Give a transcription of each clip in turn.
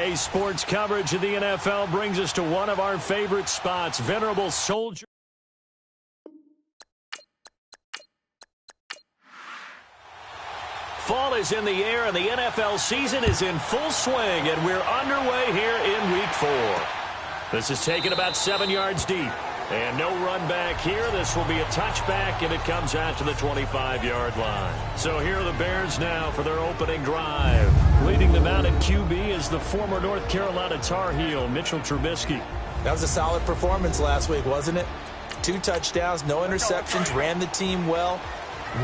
Today's sports coverage of the NFL brings us to one of our favorite spots, Venerable Soldier. Fall is in the air, and the NFL season is in full swing, and we're underway here in Week 4. This is taken about 7 yards deep, and no run back here. This will be a touchback, and it comes out to the 25-yard line. So here are the Bears now for their opening drive. Leading them out at QB is the former North Carolina Tar Heel, Mitchell Trubisky. That was a solid performance last week, wasn't it? 2 touchdowns, no interceptions, ran the team well,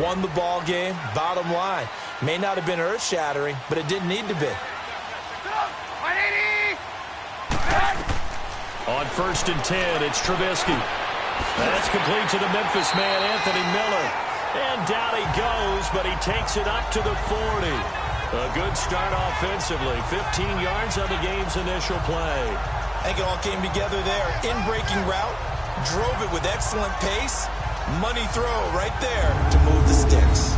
won the ball game. Bottom line, may not have been earth-shattering, but it didn't need to be. On 1st and 10, it's Trubisky. That's complete to the Memphis man, Anthony Miller. And down he goes, but he takes it up to the 40. A good start offensively. 15 yards on the game's initial play. I think it all came together there. In-breaking route, drove it with excellent pace. Money throw right there to move the sticks.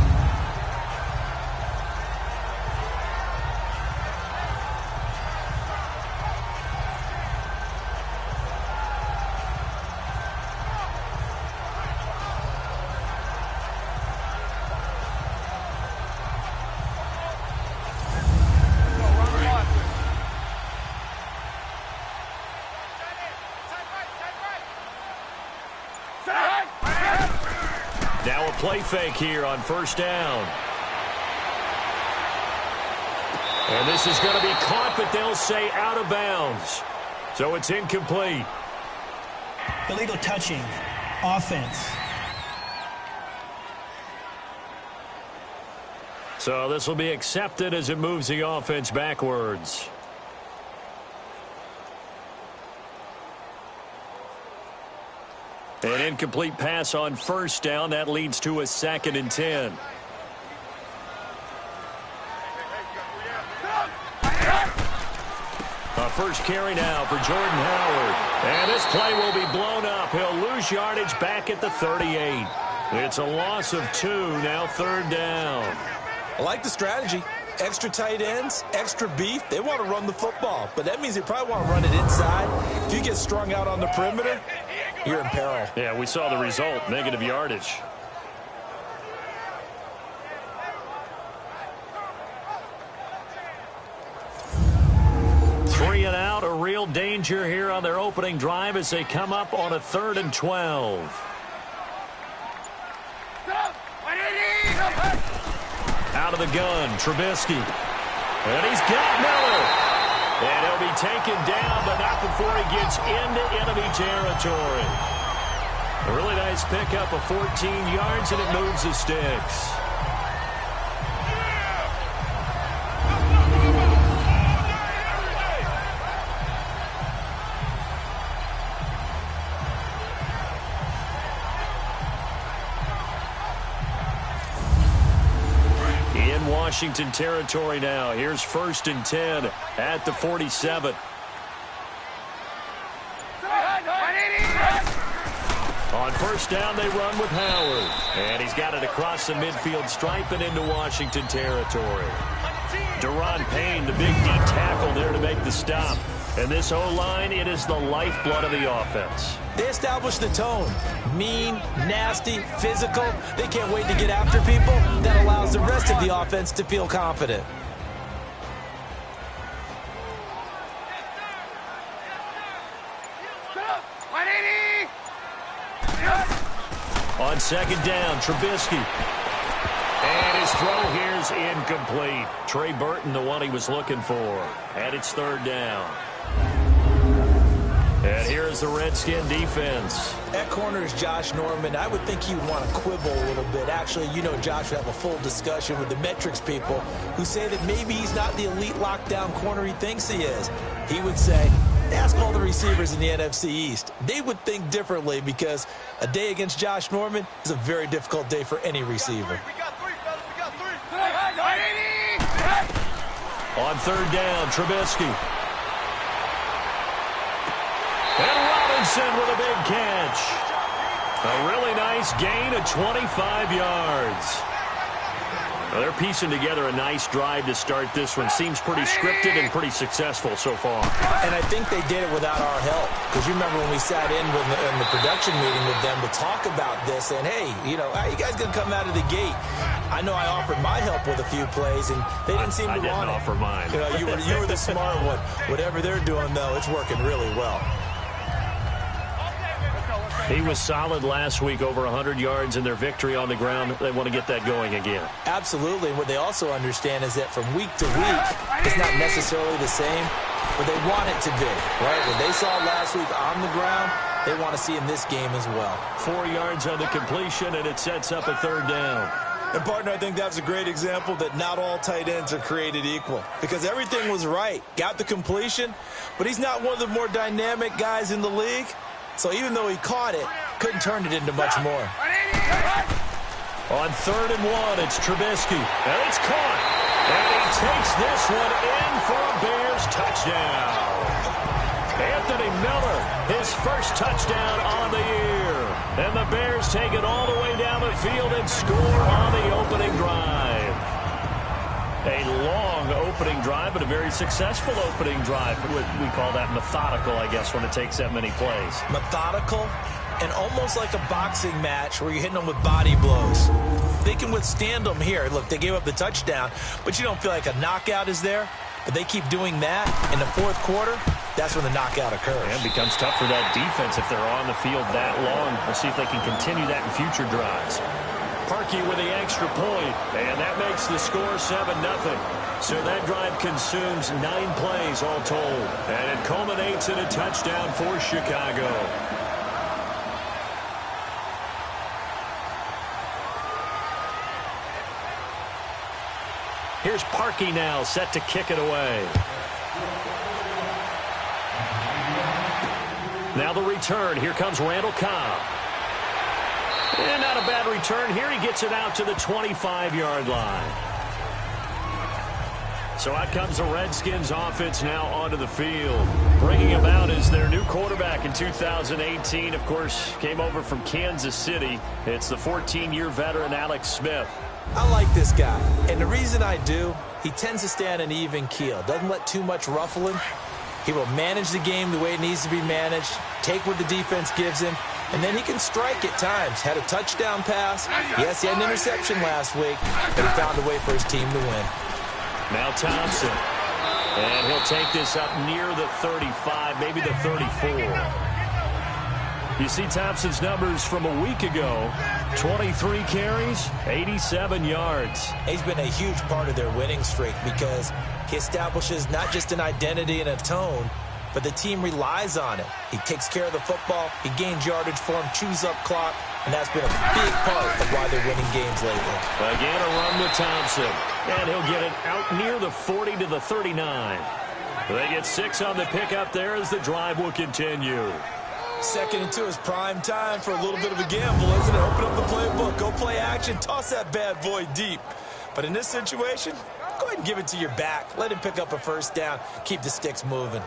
Now a play fake here on 1st down. And this is going to be caught, but they'll say out of bounds. So it's incomplete. Illegal touching. Offense. So this will be accepted as it moves the offense backwards. An incomplete pass on 1st down. That leads to a 2nd and 10. A first carry now for Jordan Howard. And this play will be blown up. He'll lose yardage back at the 38. It's a loss of 2, now 3rd down. I like the strategy. Extra tight ends, extra beef. They want to run the football, but that means they probably want to run it inside. If you get strung out on the perimeter, you're in peril. Yeah, we saw the result, negative yardage. Three and out, a real danger here on their opening drive as they come up on a 3rd and 12. Out of the gun, Trubisky. And he's got Miller. And he'll be taken down, but not before he gets into enemy territory. A really nice pickup of 14 yards, and it moves the sticks. Washington territory now. Here's 1st and 10 at the 47. On 1st down, they run with Howard. And he's got it across the midfield stripe and into Washington territory. Deron Payne, the big D tackle there to make the stop. And this O-line, it is the lifeblood of the offense. They establish the tone. Mean, nasty, physical. They can't wait to get after people. That allows the rest of the offense to feel confident. On 2nd down, Trubisky. And his throw here is incomplete. Trey Burton, the one he was looking for. And it's 3rd down. And here's the Redskin defense. At corner is Josh Norman. I would think he would want to quibble a little bit. Actually, you know Josh would have a full discussion with the metrics people who say that maybe he's not the elite lockdown corner he thinks he is. He would say, ask all the receivers in the NFC East. They would think differently because a day against Josh Norman is a very difficult day for any receiver. On 3rd down, Trubisky. And Robinson with a big catch. A really nice gain of 25 yards. Well, they're piecing together a nice drive to start this one. Seems pretty scripted and pretty successful so far. And I think they did it without our help. Because you remember when we sat in the production meeting with them to talk about this, and hey, you know, how you guys going to come out of the gate? I know I offered my help with a few plays, and they didn't seem to want it. I didn't offer mine. You know, you were the smart one. Whatever they're doing, though, it's working really well. He was solid last week, over 100 yards in their victory on the ground. They want to get that going again. Absolutely. And what they also understand is that from week to week, it's not necessarily the same, but they want it to be, right? What they saw last week on the ground, they want to see in this game as well. 4 yards on the completion, and it sets up a third down. And, partner, I think that's a great example that not all tight ends are created equal, because everything was right. Got the completion, but he's not one of the more dynamic guys in the league. So even though he caught it, couldn't turn it into much more. On 3rd and 1, it's Trubisky. And it's caught. And he takes this one in for a Bears touchdown. Anthony Miller, his first touchdown on the year. And the Bears take it all the way down the field and score on the opening drive. A long opening drive, but a very successful opening drive. We call that methodical, I guess, when it takes that many plays. Methodical and almost like a boxing match where you're hitting them with body blows. They can withstand them here. Look, they gave up the touchdown, but you don't feel like a knockout is there. But they keep doing that in the fourth quarter. That's when the knockout occurs. And it becomes tough for that defense if they're on the field that long. We'll see if they can continue that in future drives. Parkey with the extra point, and that makes the score 7-0. So that drive consumes 9 plays all told, and it culminates in a touchdown for Chicago. Here's Parkey now, set to kick it away. Now the return. Here comes Randall Cobb. And not a bad return here. He gets it out to the 25-yard line. So out comes the Redskins offense now onto the field. Bringing him out as their new quarterback in 2018. Of course, came over from Kansas City. It's the 14-year veteran Alex Smith. I like this guy. And the reason I do, he tends to stay on an even keel. Doesn't let too much ruffle him. He will manage the game the way it needs to be managed. Take what the defense gives him. And then he can strike at times. Had a touchdown pass. Yes, he had an interception last week, but he found a way for his team to win. Now Thompson. And he'll take this up near the 35, maybe the 34. You see Thompson's numbers from a week ago. 23 carries, 87 yards. He's been a huge part of their winning streak because he establishes not just an identity and a tone, but the team relies on it. He takes care of the football. He gains yardage for him, chews up clock, and that's been a big part of why they're winning games lately. Again, a run with Thompson. And he'll get it out near the 40 to the 39. They get 6 on the pickup there as the drive will continue. 2nd and 2 is prime time for a little bit of a gamble, isn't it? Open up the playbook, go play action, toss that bad boy deep. But in this situation, go ahead and give it to your back. Let him pick up a first down. Keep the sticks moving.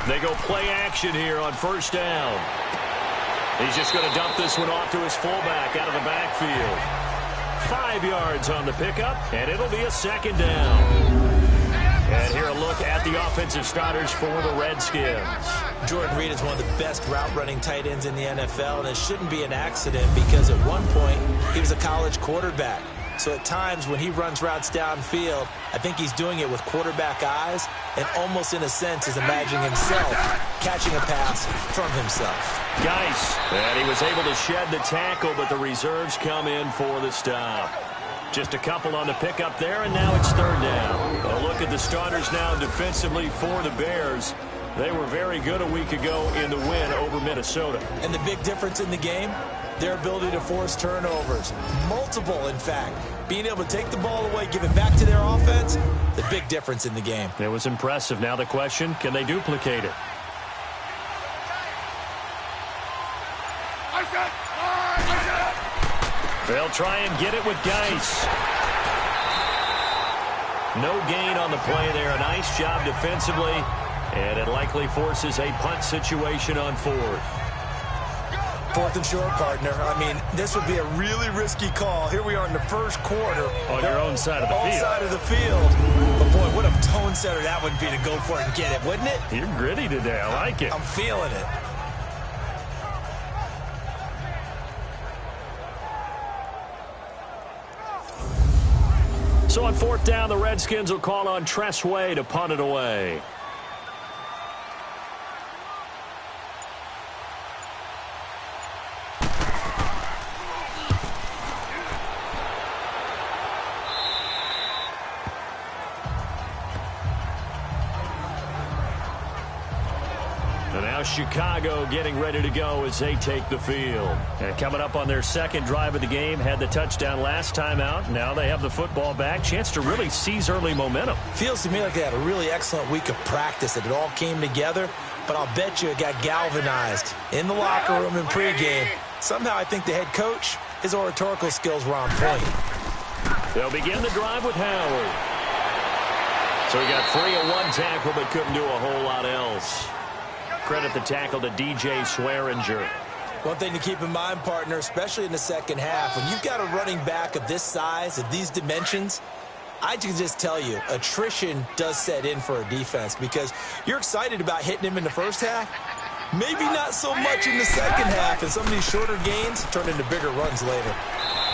They go play action here on first down. He's just going to dump this one off to his fullback out of the backfield. 5 yards on the pickup, and it'll be a 2nd down. And here a look at the offensive starters for the Redskins. Jordan Reed is one of the best route-running tight ends in the NFL, and it shouldn't be an accident because at one point he was a college quarterback. So at times when he runs routes downfield, I think he's doing it with quarterback eyes and almost in a sense is imagining himself catching a pass from himself. Geis, and he was able to shed the tackle, but the reserves come in for the stop. Just a couple on the pickup there, and now it's 3rd down. A look at the starters now defensively for the Bears. They were very good a week ago in the win over Minnesota. And the big difference in the game? Their ability to force turnovers. Multiple, in fact. Being able to take the ball away, give it back to their offense, the big difference in the game. It was impressive. Now the question, can they duplicate it? They'll try and get it with Geis. No gain on the play there. A nice job defensively, and it likely forces a punt situation on fourth. Fourth and short, partner. I mean, this would be a really risky call. Here we are in the first quarter. On your own side of the field. Own side of the field. But, boy, what a tone setter that would be to go for it and get it, wouldn't it? You're gritty today. I like it. I'm feeling it. So on fourth down, the Redskins will call on Tress Way to punt it away. And now Chicago getting ready to go as they take the field. And coming up on their second drive of the game, had the touchdown last time out. Now they have the football back. Chance to really seize early momentum. Feels to me like they had a really excellent week of practice. It all came together, but I'll bet you it got galvanized in the locker room in pregame. Somehow I think the head coach, his oratorical skills were on point. They'll begin the drive with Howard. So he got free of one tackle but couldn't do a whole lot else. Credit the tackle to DJ Swearinger. One thing to keep in mind, partner, especially in the second half, when you've got a running back of this size, of these dimensions, I can just tell you, attrition does set in for a defense because you're excited about hitting him in the first half. Maybe not so much in the second half, and some of these shorter gains turn into bigger runs later.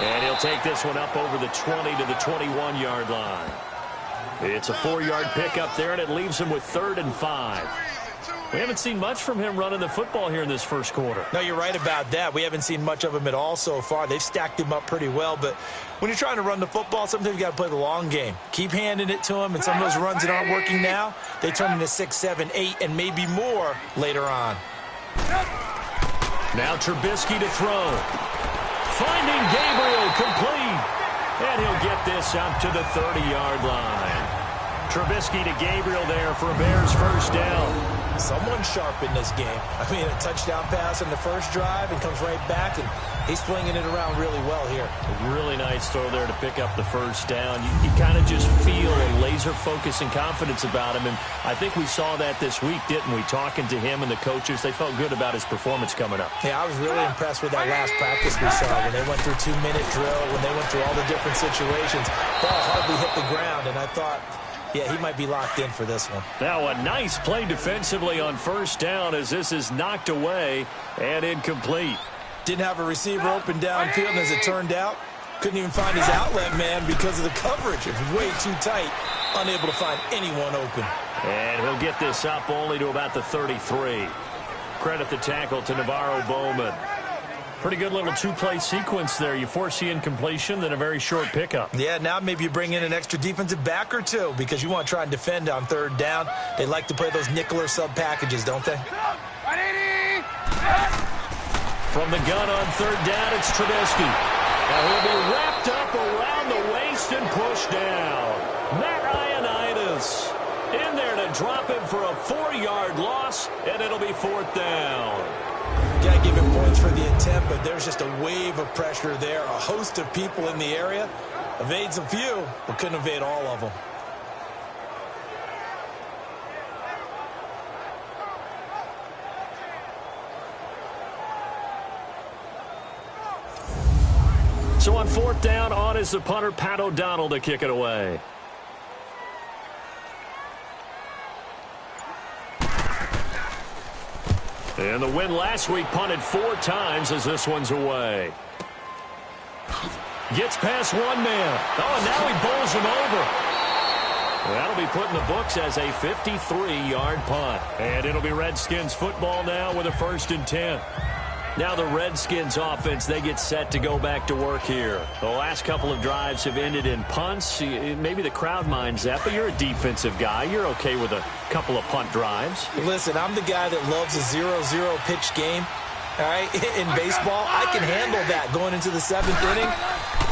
And he'll take this one up over the 20 to the 21-yard line. It's a 4-yard pickup there, and it leaves him with 3rd and 5. We haven't seen much from him running the football here in this first quarter. No, you're right about that. We haven't seen much of him at all so far. They've stacked him up pretty well, but when you're trying to run the football, sometimes you got to play the long game. Keep handing it to him, and some of those runs that aren't working now, they turn into 6, 7, 8, and maybe more later on. Now Trubisky to throw. Finding Gabriel complete. And he'll get this out to the 30-yard line. Trubisky to Gabriel there for a Bears first down. Someone sharp in this game. I mean, a touchdown pass in the first drive and comes right back, and he's flinging it around really well here. A really nice throw there to pick up the first down. You kind of just feel a laser focus and confidence about him, and I think we saw that this week, didn't we? Talking to him and the coaches, they felt good about his performance coming up. Yeah, I was really impressed with that last practice we saw when they went through 2-minute drill, when they went through all the different situations. Ball hardly hit the ground, and I thought, yeah, he might be locked in for this one. Now a nice play defensively on first down as this is knocked away and incomplete. Didn't have a receiver open downfield, and as it turned out, couldn't even find his outlet man because of the coverage. It was way too tight, unable to find anyone open. And he'll get this up only to about the 33. Credit the tackle to Navarro Bowman. Pretty good little two-play sequence there. You force the incompletion, then a very short pickup. Yeah, now maybe you bring in an extra defensive back or two because you want to try and defend on third down. They like to play those nickel or sub packages, don't they? From the gun on third down, it's Trubisky. Now he'll be wrapped up around the waist and pushed down. Matt Ioannidis in there to drop him for a 4-yard loss, and it'll be 4th down. Got to give him points for the attempt, but there's just a wave of pressure there. A host of people in the area. Evades a few, but couldn't evade all of them. So on 4th down, on is the punter, Pat O'Donnell, to kick it away. And the win last week punted 4 times as this one's away. Gets past one man. Oh, and now he bowls him over. That'll be put in the books as a 53-yard punt. And it'll be Redskins football now with a 1st and 10. Now the Redskins offense, they get set to go back to work here. The last couple of drives have ended in punts. Maybe the crowd minds that, but you're a defensive guy. You're okay with a couple of punt drives. Listen, I'm the guy that loves a 0-0 pitch game. All right, in baseball, I can handle that going into the 7th inning.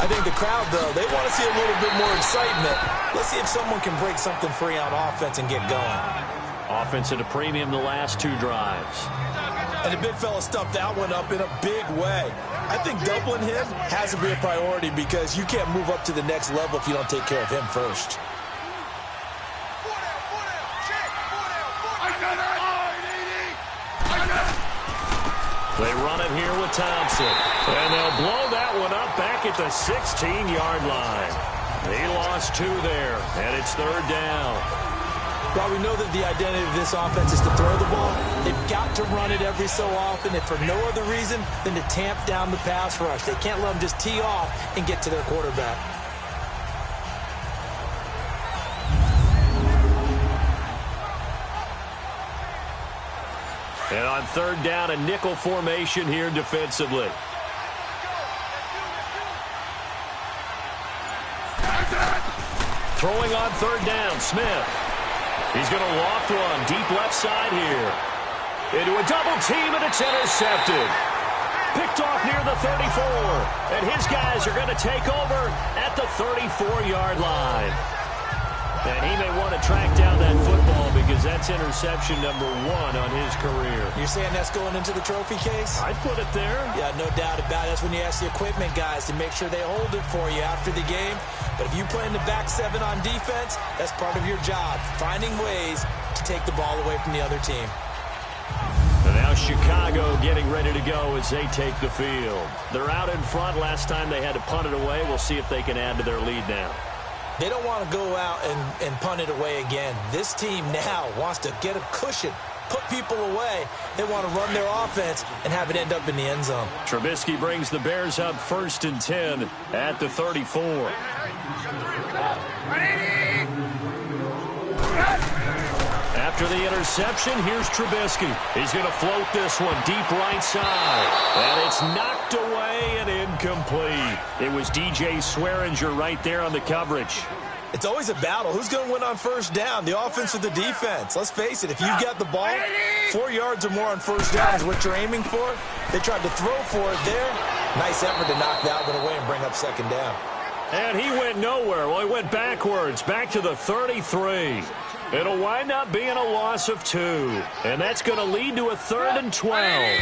I think the crowd, though, they want to see a little bit more excitement. Let's see if someone can break something free on offense and get going. Offense at a premium the last 2 drives. And the big fella stuffed that one up in a big way. I think doubling him has to be a priority because you can't move up to the next level if you don't take care of him first. They run it here with Thompson. And they'll blow that one up back at the 16-yard line. He lost 2 there, and it's 3rd down. Well, we know that the identity of this offense is to throw the ball. They've got to run it every so often, and for no other reason than to tamp down the pass rush. They can't let them just tee off and get to their quarterback. And on 3rd down, a nickel formation here defensively. Throwing on 3rd down, Smith. He's going to loft one deep left side here. Into a double team, and it's intercepted. Picked off near the 34. And his guys are going to take over at the 34-yard line. And he may want to track down that football because that's interception number 1 on his career. You're saying that's going into the trophy case? I'd put it there. Yeah, no doubt about it. That's when you ask the equipment guys to make sure they hold it for you after the game. But if you play in the back 7 on defense, that's part of your job, finding ways to take the ball away from the other team. And now Chicago getting ready to go as they take the field. They're out in front. Last time they had to punt it away. We'll see if they can add to their lead now. They don't want to go out and punt it away again. This team now wants to get a cushion, put people away. They want to run their offense and have it end up in the end zone. Trubisky brings the Bears up 1st and 10 at the 34. After the interception, here's Trubisky. He's going to float this one deep right side. And it's knocked away and incomplete. It was DJ Swearinger right there on the coverage. It's always a battle. Who's going to win on 1st down, the offense or the defense? Let's face it, if you've got the ball, 4 yards or more on 1st down is what you're aiming for. They tried to throw for it there. Nice effort to knock that one away and bring up 2nd down. And he went nowhere. Well, he went backwards, back to the 33. It'll wind up being a loss of 2. And that's going to lead to a 3rd and 12.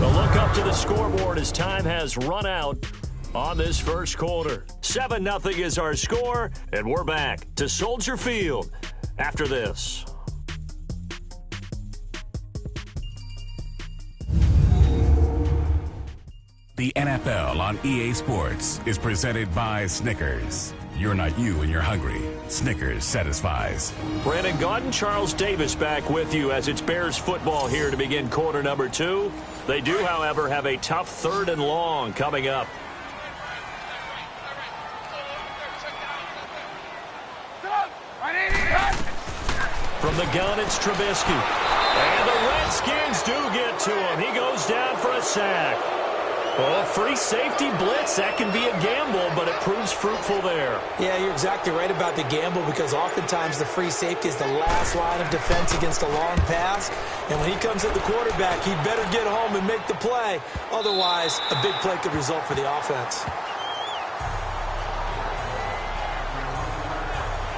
The look up to the scoreboard as time has run out on this 1st quarter. 7-0 is our score, and we're back to Soldier Field after this. The NFL on EA Sports is presented by Snickers. You're not you when you're hungry. Snickers satisfies. Brandon Gaudin, Charles Davis back with you as it's Bears football here to begin quarter number 2. They do, however, have a tough 3rd and long coming up. From the gun, it's Trubisky. And the Redskins do get to him. He goes down for a sack. Well, free safety blitz, that can be a gamble, but it proves fruitful there. Yeah, you're exactly right about the gamble because oftentimes the free safety is the last line of defense against a long pass. And when he comes at the quarterback, he better get home and make the play. Otherwise, a big play could result for the offense.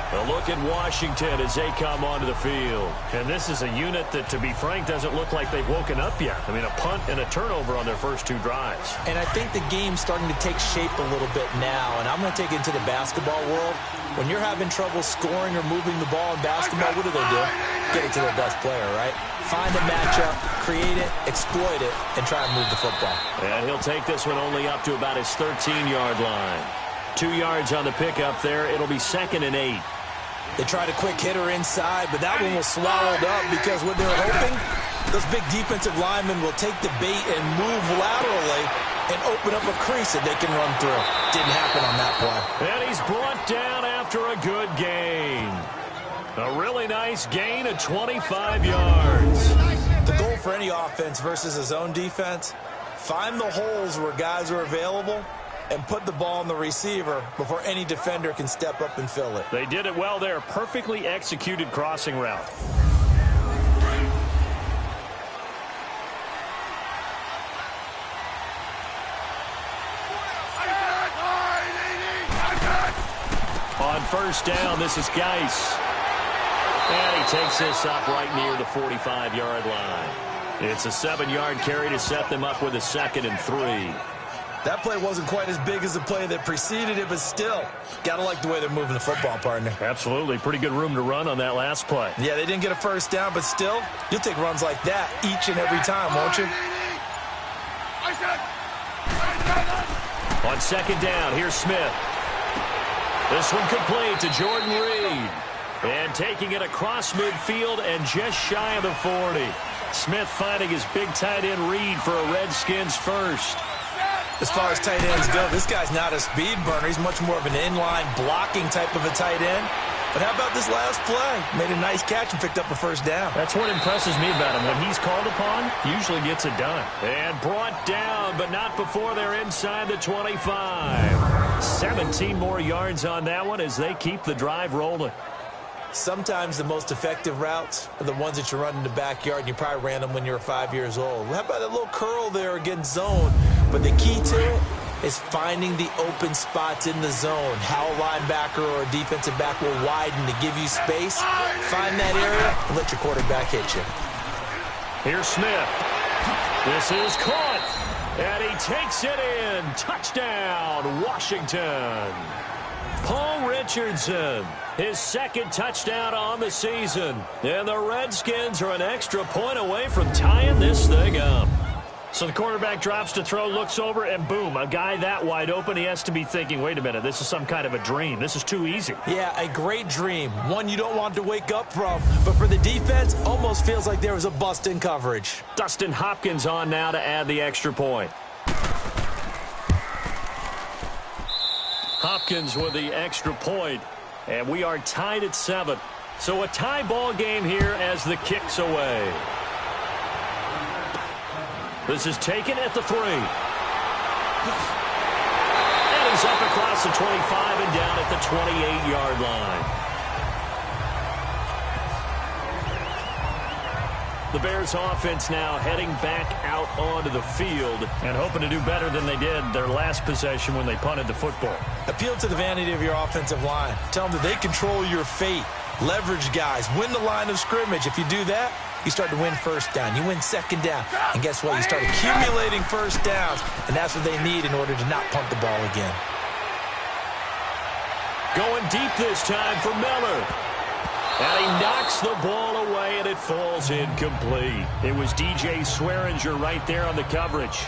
A look at Washington as they come onto the field. And this is a unit that, to be frank, doesn't look like they've woken up yet. I mean, a punt and a turnover on their first 2 drives. And I think the game's starting to take shape a little bit now. And I'm going to take it into the basketball world. When you're having trouble scoring or moving the ball in basketball, what do? Get it to their best player, right? Find a matchup, create it, exploit it, and try and move the football. And he'll take this one only up to about his 13-yard line. 2 yards on the pickup there. It'll be 2nd and 8. They tried a quick hitter inside, but that one was swallowed up because what they're hoping, those big defensive linemen will take the bait and move laterally and open up a crease that they can run through. Didn't happen on that play. And he's brought down after a good gain. A really nice gain of 25 yards. The goal for any offense versus a zone defense, find the holes where guys are available and put the ball on the receiver before any defender can step up and fill it. They did it well there. Perfectly executed crossing route. On 1st down, this is Geis. And he takes this up right near the 45-yard line. It's a 7-yard carry to set them up with a 2nd and 3. That play wasn't quite as big as the play that preceded it, but still, gotta like the way they're moving the football, partner. Absolutely. Pretty good room to run on that last play. Yeah, they didn't get a first down, but still, you'll take runs like that each and every time, won't you? On 2nd down, here's Smith. This one complete to Jordan Reed. And taking it across midfield and just shy of the 40. Smith finding his big tight end Reed for a Redskins first. As far as tight ends go, this guy's not a speed burner. He's much more of an inline blocking type of a tight end. But how about this last play? Made a nice catch and picked up a first down. That's what impresses me about him. When he's called upon, he usually gets it done. And brought down, but not before they're inside the 25. 17 more yards on that one as they keep the drive rolling. Sometimes the most effective routes are the ones that you run in the backyard, and you probably ran them when you were 5 years old. How about that little curl there against zone? But the key to it is finding the open spots in the zone. How a linebacker or a defensive back will widen to give you space. Find that area and let your quarterback hit you. Here's Smith. This is caught. And he takes it in. Touchdown, Washington. Paul Richardson, his 2nd touchdown on the season. And the Redskins are an extra point away from tying this thing up. So the quarterback drops to throw, looks over, and boom, a guy that wide open, he has to be thinking, wait a minute, this is some kind of a dream. This is too easy. Yeah, a great dream. One you don't want to wake up from. But for the defense, almost feels like there was a bust in coverage. Dustin Hopkins on now to add the extra point. Hopkins with the extra point, and we are tied at 7. So a tie ball game here as the kick's away. This is taken at the 3. And he's up across the 25 and down at the 28-yard line. The Bears offense now heading back out onto the field and hoping to do better than they did their last possession when they punted the football. Appeal to the vanity of your offensive line. Tell them that they control your fate. Leverage guys. Win the line of scrimmage. If you do that, you start to win first down. You win 2nd down. And guess what? You start accumulating first downs. And that's what they need in order to not punt the ball again. Going deep this time for Miller. And he knocks the ball away, and it falls incomplete. It was DJ Swearinger right there on the coverage.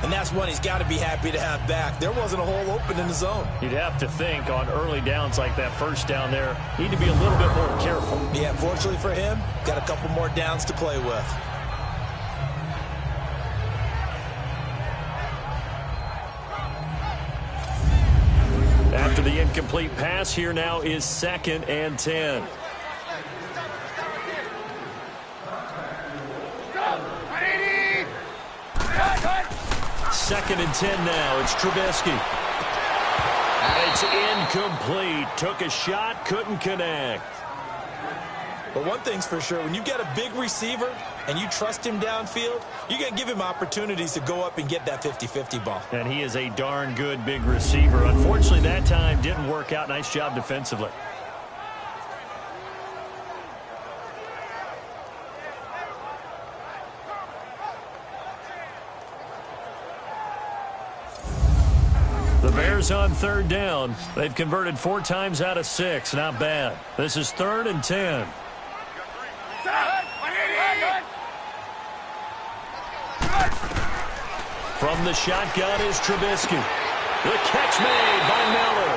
And that's one he's got to be happy to have back. There wasn't a hole open in the zone. You'd have to think on early downs like that first down there, need to be a little bit more careful. Yeah, fortunately for him, got a couple more downs to play with. After the incomplete pass, here now is 2nd and 10. Second and 10 now. It's Trubisky. And it's incomplete. Took a shot, couldn't connect. But one thing's for sure, when you've got a big receiver and you trust him downfield, you're going to give him opportunities to go up and get that 50-50 ball. And he is a darn good big receiver. Unfortunately, that time didn't work out. Nice job defensively. The Bears on 3rd down. They've converted 4 times out of 6. Not bad. This is 3rd and 10. From the shotgun is Trubisky. The catch made by Miller.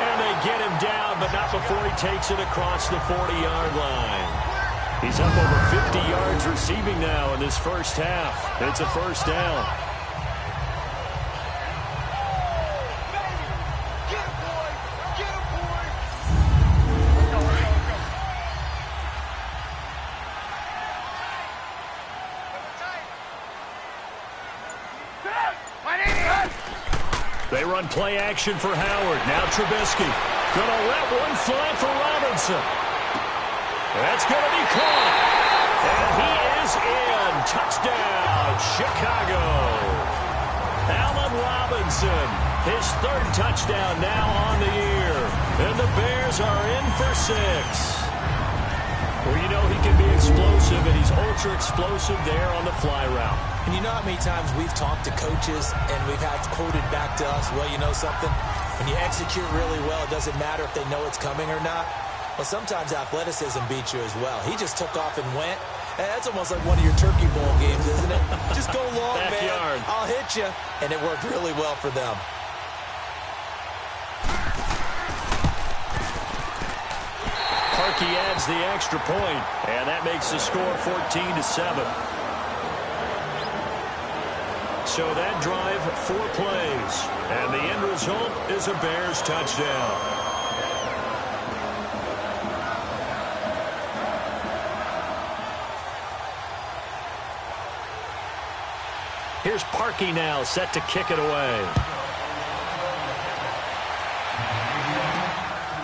And they get him down, but not before he takes it across the 40-yard line. He's up over 50 yards receiving now in this first half. It's a first down. They run play action for Howard. Now Trubisky. Going to let one fly for Robinson. That's going to be caught. And he is in. Touchdown, Chicago. Allen Robinson, his 3rd touchdown now on the year. And the Bears are in for 6. Well, you know he can be explosive, and he's ultra explosive there on the fly route. And you know how many times we've talked to coaches and we've had quoted back to us, well, you know something? When you execute really well, it doesn't matter if they know it's coming or not. Well, sometimes athleticism beats you as well. He just took off and went. And that's almost like one of your Turkey Bowl games, isn't it? Just go long, Backyard. man. I'll hit you. And it worked really well for them. Parkey adds the extra point, and that makes the score 14-7. So that drive, 4 plays, and the end result is a Bears touchdown. Here's Parkey now, set to kick it away.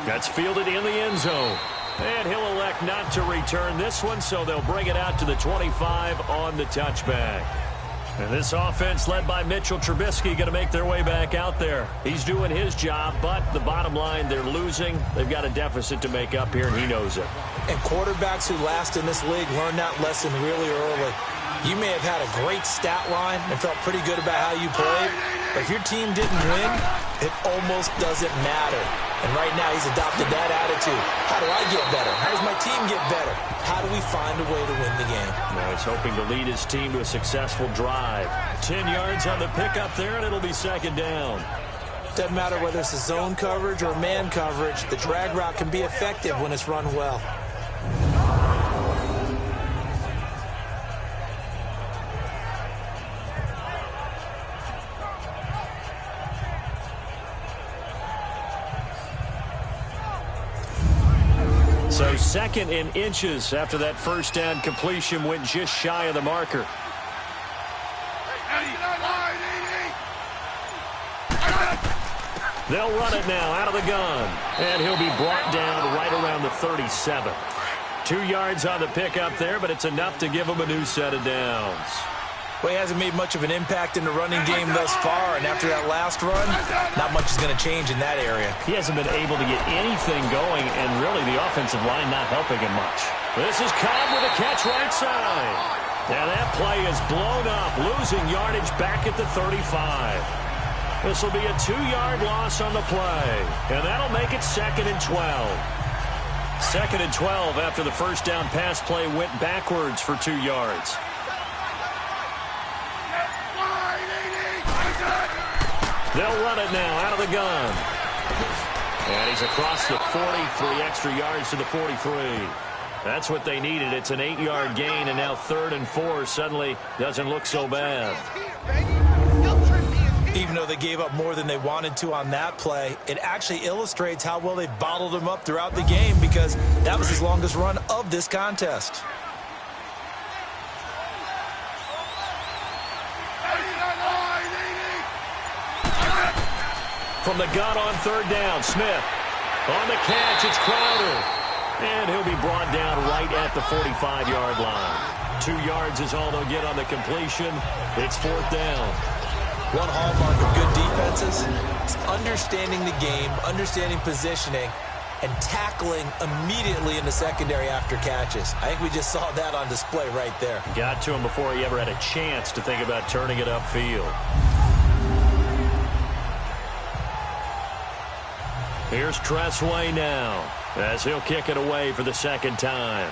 That's fielded in the end zone. And he'll elect not to return this one, so they'll bring it out to the 25 on the touchback. And this offense led by Mitchell Trubisky going to make their way back out there. He's doing his job, but the bottom line, they're losing. They've got a deficit to make up here, and he knows it. And quarterbacks who last in this league learn that lesson really early. You may have had a great stat line and felt pretty good about how you played, but if your team didn't win, it almost doesn't matter. And right now he's adopted that attitude. How do I get better? How does my team get better? How do we find a way to win the game? Well, he's hoping to lead his team to a successful drive. 10 yards on the pickup there, and it'll be second down. Doesn't matter whether it's a zone coverage or man coverage, the drag route can be effective when it's run well. So second in inches after that first down completion went just shy of the marker. They'll run it now out of the gun. And he'll be brought down right around the 37. 2 yards on the pickup there, but it's enough to give him a new set of downs. Well, he hasn't made much of an impact in the running game thus far, and after that last run, not much is going to change in that area. He hasn't been able to get anything going, and really the offensive line not helping him much. This is Cobb with a catch right side. Now that play is blown up, losing yardage back at the 35. This will be a 2-yard loss on the play, and that'll make it 2nd and 12. 2nd and 12 after the first down pass play went backwards for 2 yards. They'll run it now out of the gun. And he's across the 40, 3 extra yards to the 43. That's what they needed. It's an 8-yard gain, and now 3rd and 4 suddenly doesn't look so bad. Even though they gave up more than they wanted to on that play, it actually illustrates how well they've bottled him up throughout the game, because that was his longest run of this contest. From the gun on 3rd down, Smith. On the catch, it's Crowder. And he'll be brought down right at the 45-yard line. 2 yards is all they'll get on the completion. It's 4th down. One hallmark of good defenses is understanding the game, understanding positioning, and tackling immediately in the secondary after catches. I think we just saw that on display right there. Got to him before he ever had a chance to think about turning it upfield. Here's Tressway now as he'll kick it away for the 2nd time.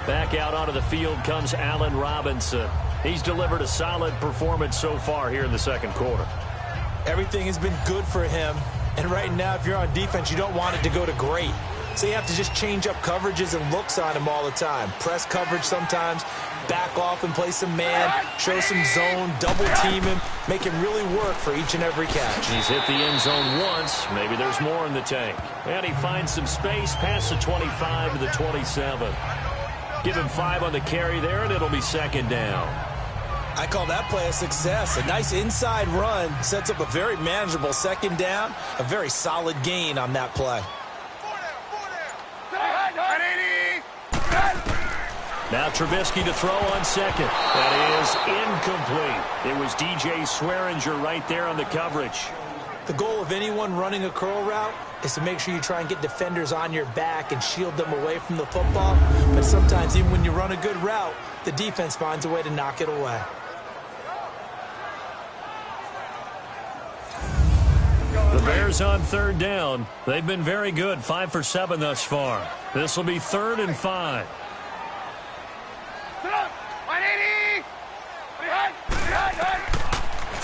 Back out onto the field comes Allen Robinson. He's delivered a solid performance so far here in the 2nd quarter. Everything has been good for him, and right now, if you're on defense, you don't want it to go to great. So you have to just change up coverages and looks on him all the time. Press coverage sometimes, back off and play some man, show some zone, double team him, make him really work for each and every catch. He's hit the end zone once. Maybe there's more in the tank. And he finds some space past the 25 to the 27. Give him 5 on the carry there, and it'll be 2nd down. I call that play a success. A nice inside run sets up a very manageable 2nd down, a very solid gain on that play. Now Trubisky to throw on second. That is incomplete. It was DJ Swearinger right there on the coverage. The goal of anyone running a curl route is to make sure you try and get defenders on your back and shield them away from the football. But sometimes even when you run a good route, the defense finds a way to knock it away. The Bears on third down. They've been very good, 5 for 7 thus far. This will be 3rd and 5.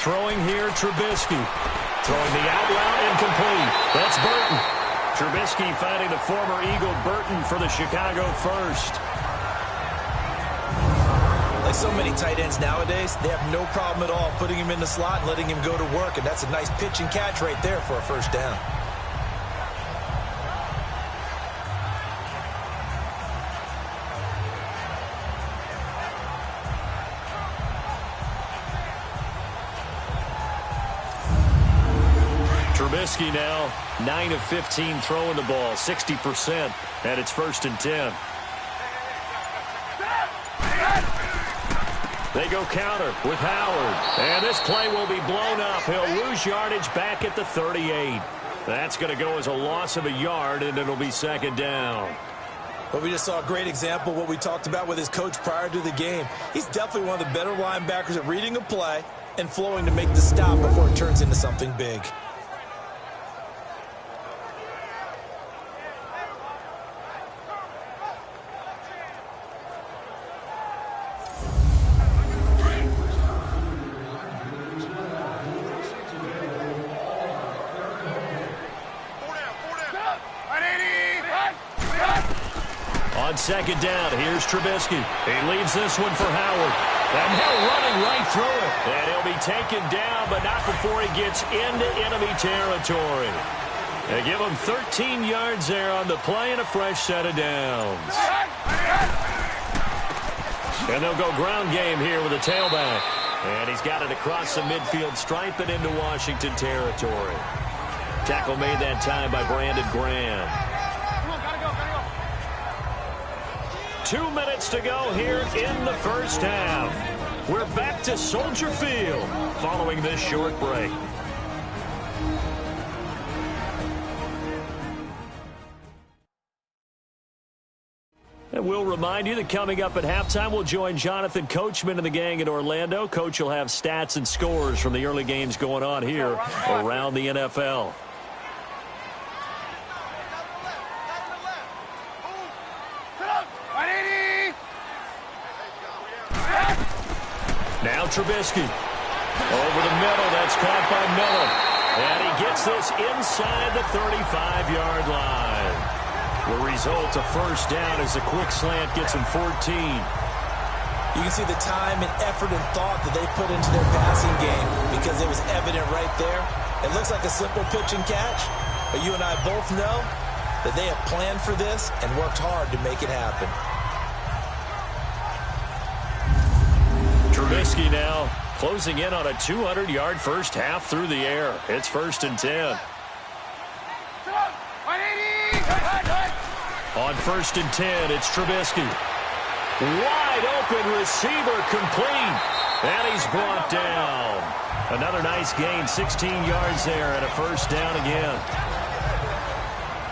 Throwing here, Trubisky. Throwing the out route incomplete. That's Burton. Trubisky finding the former Eagle Burton for the Chicago first. Like so many tight ends nowadays, they have no problem at all putting him in the slot and letting him go to work, and that's a nice pitch and catch right there for a first down. Trubisky now 9 of 15 throwing the ball, 60%, and it's 1st and 10. They go counter with Howard, and this play will be blown up. He'll lose yardage back at the 38. That's going to go as a loss of a yard, and it'll be 2nd down. But we just saw a great example of what we talked about with his coach prior to the game. He's definitely one of the better linebackers at reading a play and flowing to make the stop before it turns into something big. On 2nd down, here's Trubisky. He leaves this one for Howard. And they're running right through it. And he'll be taken down, but not before he gets into enemy territory. They give him 13 yards there on the play and a fresh set of downs. And they'll go ground game here with a tailback. And he's got it across the midfield stripe and into Washington territory. Tackle made that time by Brandon Graham. 2 minutes to go here in the first half. We're back to Soldier Field following this short break. And we'll remind you that coming up at halftime, we'll join Jonathan Coachman and the gang in Orlando. Coach will have stats and scores from the early games going on here around the NFL. Now Trubisky. Over the middle. That's caught by Miller. And he gets this inside the 35-yard line. The result, a first down as a quick slant gets him 14. You can see the time and effort and thought that they put into their passing game because it was evident right there. It looks like a simple pitch and catch, but you and I both know that they have planned for this and worked hard to make it happen. Trubisky now closing in on a 200-yard first half through the air. It's 1st and 10. On 1st and 10, it's Trubisky. Wide open receiver complete. And he's brought down. Another nice gain, 16 yards there and a first down again.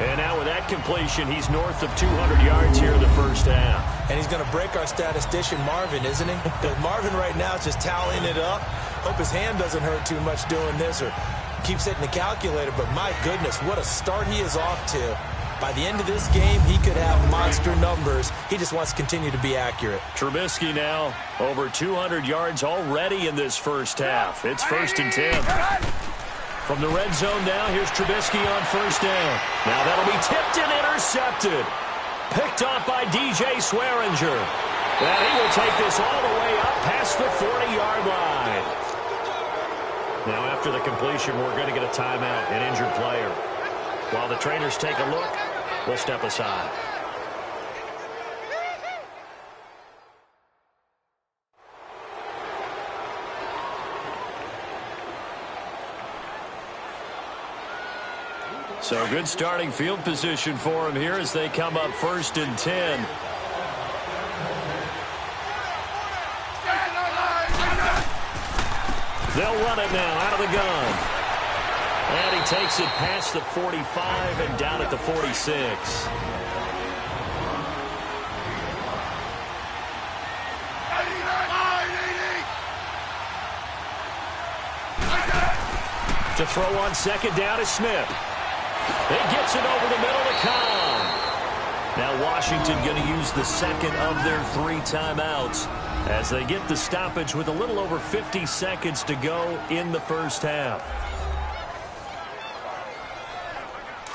And now with that completion, he's north of 200 yards here in the first half. And he's going to break our statistician, Marvin, isn't he? Because Marvin right now is just tallying it up. Hope his hand doesn't hurt too much doing this or keeps hitting the calculator. But my goodness, what a start he is off to. By the end of this game, he could have monster numbers. He just wants to continue to be accurate. Trubisky now over 200 yards already in this first half. It's 1st and 10. From the red zone now, here's Trubisky on first down. Now that'll be tipped and intercepted. Picked off by DJ Swearinger. And he will take this all the way up past the 40-yard line. Now after the completion, we're going to get a timeout, an injured player. While the trainers take a look, we'll step aside. So good starting field position for him here as they come up 1st and 10. They'll run it now out of the gun. And he takes it past the 45 and down at the 46. To throw on second down is Smith. He gets it over the middle to Cobb. Now Washington going to use the second of their 3 timeouts as they get the stoppage with a little over 50 seconds to go in the first half.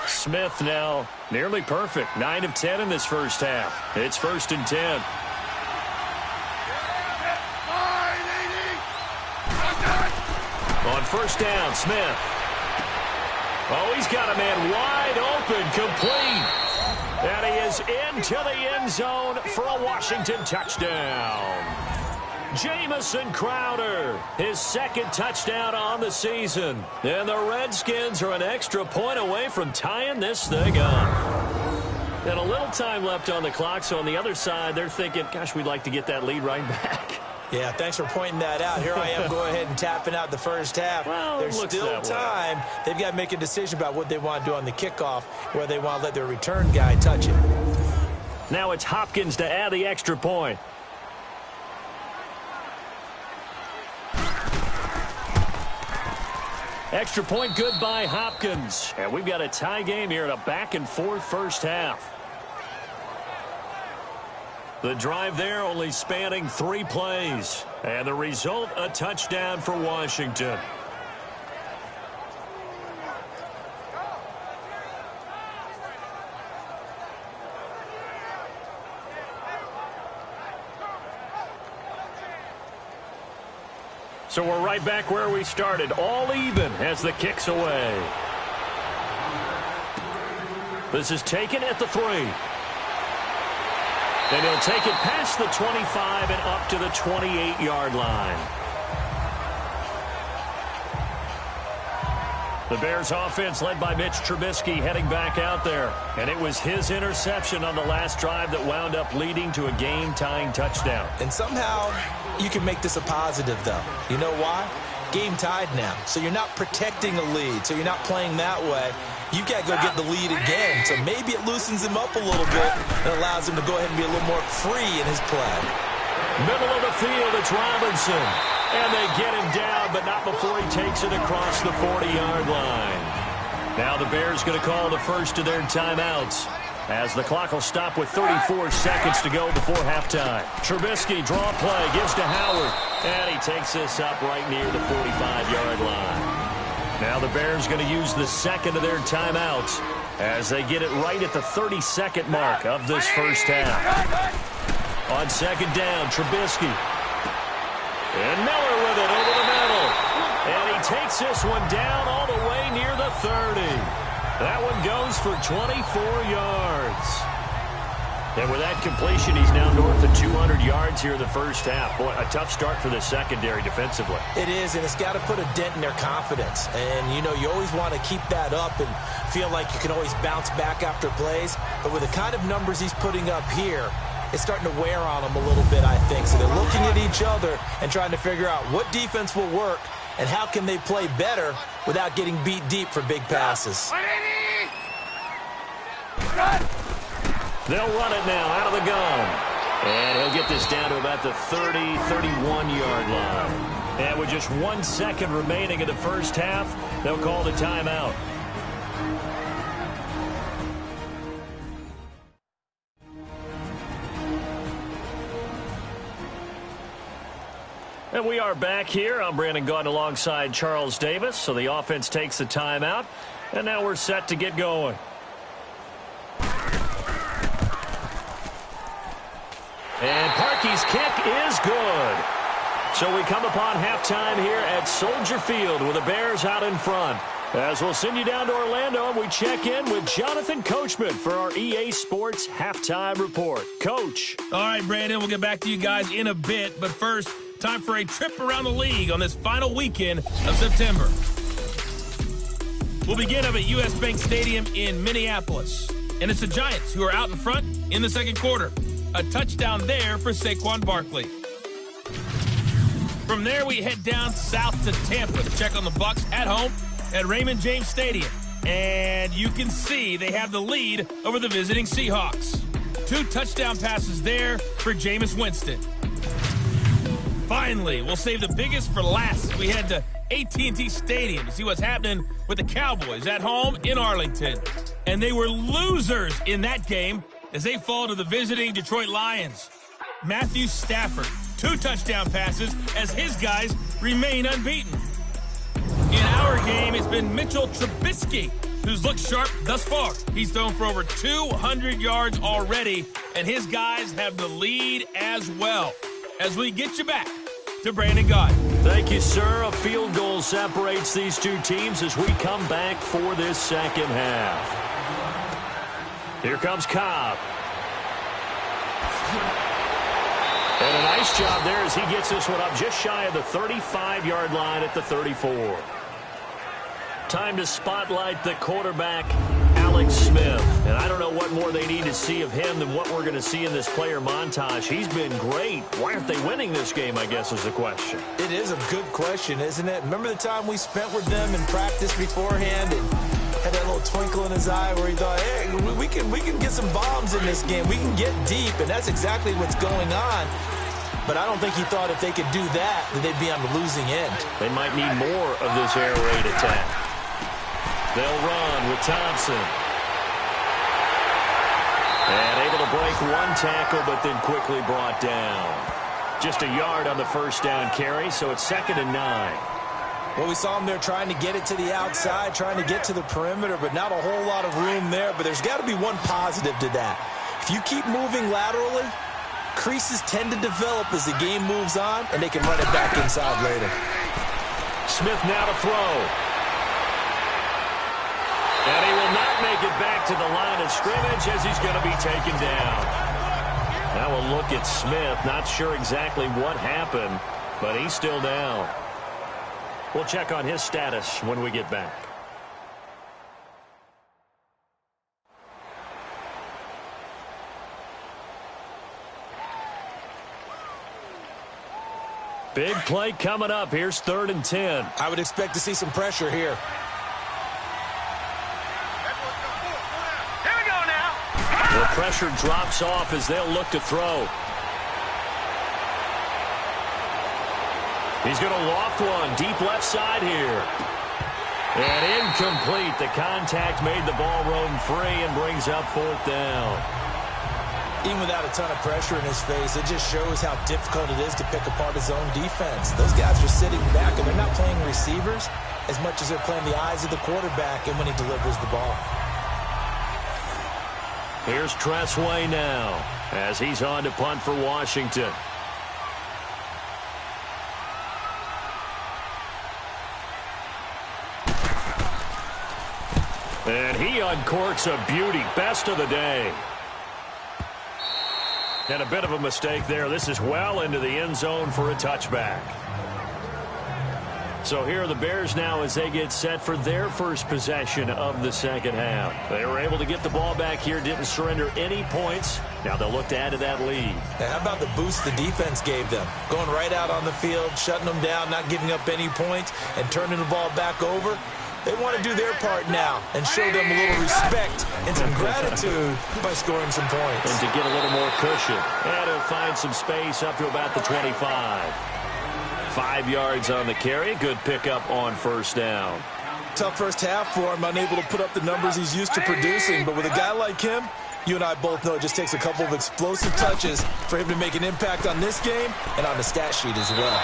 Smith now nearly perfect. 9 of 10 in this first half. It's 1st and 10. On first down, Smith. Oh, he's got a man wide open, complete. And he is into the end zone for a Washington touchdown. Jamison Crowder, his 2nd touchdown on the season. And the Redskins are an extra point away from tying this thing up. And a little time left on the clock, so on the other side, they're thinking, gosh, we'd like to get that lead right back. Yeah, thanks for pointing that out. Here I am going ahead and tapping out the first half. Well, there's still time. They've got to make a decision about what they want to do on the kickoff, whether they want to let their return guy touch it. Now it's Hopkins to add the extra point. Extra point good by Hopkins. And we've got a tie game here in a back-and-forth first half. The drive there only spanning 3 plays. And the result, a touchdown for Washington. So we're right back where we started. All even as the kick's away. This is taken at the 3. And he'll take it past the 25 and up to the 28-yard line. The Bears offense led by Mitch Trubisky heading back out there. And it was his interception on the last drive that wound up leading to a game-tying touchdown. And somehow you can make this a positive, though. You know why? Game tied now. So you're not protecting a lead. So you're not playing that way. You've got to go get the lead again. So maybe it loosens him up a little bit and allows him to go ahead and be a little more free in his play. Middle of the field, it's Robinson. And they get him down, but not before he takes it across the 40-yard line. Now the Bears going to call the first of their timeouts as the clock will stop with 34 seconds to go before halftime. Trubisky, draw play, gives to Howard. And he takes this up right near the 45-yard line. Now the Bears going to use the second of their timeouts as they get it right at the 32nd mark of this first half. On second down, Trubisky. And Miller with it over the middle. And he takes this one down all the way near the 30. That one goes for 24 yards. And with that completion, he's now north of 200 yards here in the first half. Boy, a tough start for the secondary defensively. It is, and it's got to put a dent in their confidence. And, you know, you always want to keep that up and feel like you can always bounce back after plays. But with the kind of numbers he's putting up here, it's starting to wear on them a little bit, I think. So they're looking at each other and trying to figure out what defense will work and how can they play better without getting beat deep for big passes. They'll run it now out of the gun. And he'll get this down to about the 30, 31-yard line. And with just 1 second remaining in the first half, they'll call the timeout. And we are back here. I'm Brandon Gaudin alongside Charles Davis. So the offense takes the timeout. And now we're set to get going. And Parkey's kick is good. So we come upon halftime here at Soldier Field with the Bears out in front. As we'll send you down to Orlando and we check in with Jonathan Coachman for our EA Sports Halftime Report. Coach. All right, Brandon, we'll get back to you guys in a bit. But first, time for a trip around the league on this final weekend of September. We'll begin up at U.S. Bank Stadium in Minneapolis. And it's the Giants who are out in front in the second quarter. A touchdown there for Saquon Barkley. From there, we head down south to Tampa to check on the Bucs at home at Raymond James Stadium. And you can see they have the lead over the visiting Seahawks. 2 touchdown passes there for Jameis Winston. Finally, we'll save the biggest for last. We head to AT&T Stadium to see what's happening with the Cowboys at home in Arlington. And they were losers in that game as they fall to the visiting Detroit Lions. Matthew Stafford, 2 touchdown passes as his guys remain unbeaten. In our game, it's been Mitchell Trubisky who's looked sharp thus far. He's thrown for over 200 yards already, and his guys have the lead as well. As we get you back to Brandon Gaudin. Thank you, sir. A field goal separates these two teams as we come back for this second half. Here comes Cobb. And a nice job there as he gets this one up just shy of the 35-yard line at the 34. Time to spotlight the quarterback, Alex Smith. And I don't know what more they need to see of him than what we're going to see in this player montage. He's been great. Why aren't they winning this game, I guess, is the question. It is a good question, isn't it? Remember the time we spent with them in practice beforehand and had that little twinkle in his eye where he thought, hey, we can get some bombs in this game. We can get deep, and that's exactly what's going on. But I don't think he thought if they could do that they'd be on the losing end. They might need more of this air raid attack. They'll run with Thompson. And able to break 1 tackle, but then quickly brought down. Just a yard on the first down carry, so it's 2nd and 9. Well, we saw him there trying to get it to the outside, trying to get to the perimeter, but not a whole lot of room there. But there's got to be one positive to that. If you keep moving laterally, creases tend to develop as the game moves on, and they can run it back inside later. Smith now to throw. And he will not make it back to the line of scrimmage as he's going to be taken down. Now a look at Smith. Not sure exactly what happened, but he's still down. We'll check on his status when we get back. Big play coming up. Here's 3rd and 10. I would expect to see some pressure here. The pressure drops off as they'll look to throw. He's going to loft one deep left side here. And incomplete. The contact made the ball roam free and brings up 4th down. Even without a ton of pressure in his face, it just shows how difficult it is to pick apart his own defense. Those guys are sitting back, and they're not playing receivers as much as they're playing the eyes of the quarterback and when he delivers the ball. Here's Tressway now as he's on to punt for Washington. And he uncorks a beauty. Best of the day. And a bit of a mistake there. This is well into the end zone for a touchback. So here are the Bears now as they get set for their first possession of the second half. They were able to get the ball back here, didn't surrender any points. Now they'll look to add to that lead. Now, how about the boost the defense gave them? Going right out on the field, shutting them down, not giving up any points, and turning the ball back over. They want to do their part now and show them a little respect and some gratitude by scoring some points. And to get a little more cushion. And to find some space up to about the 25. 5 yards on the carry. Good pickup on first down. Tough first half for him, unable to put up the numbers he's used to producing. But with a guy like him, you and I both know it just takes a couple of explosive touches for him to make an impact on this game and on the stat sheet as well.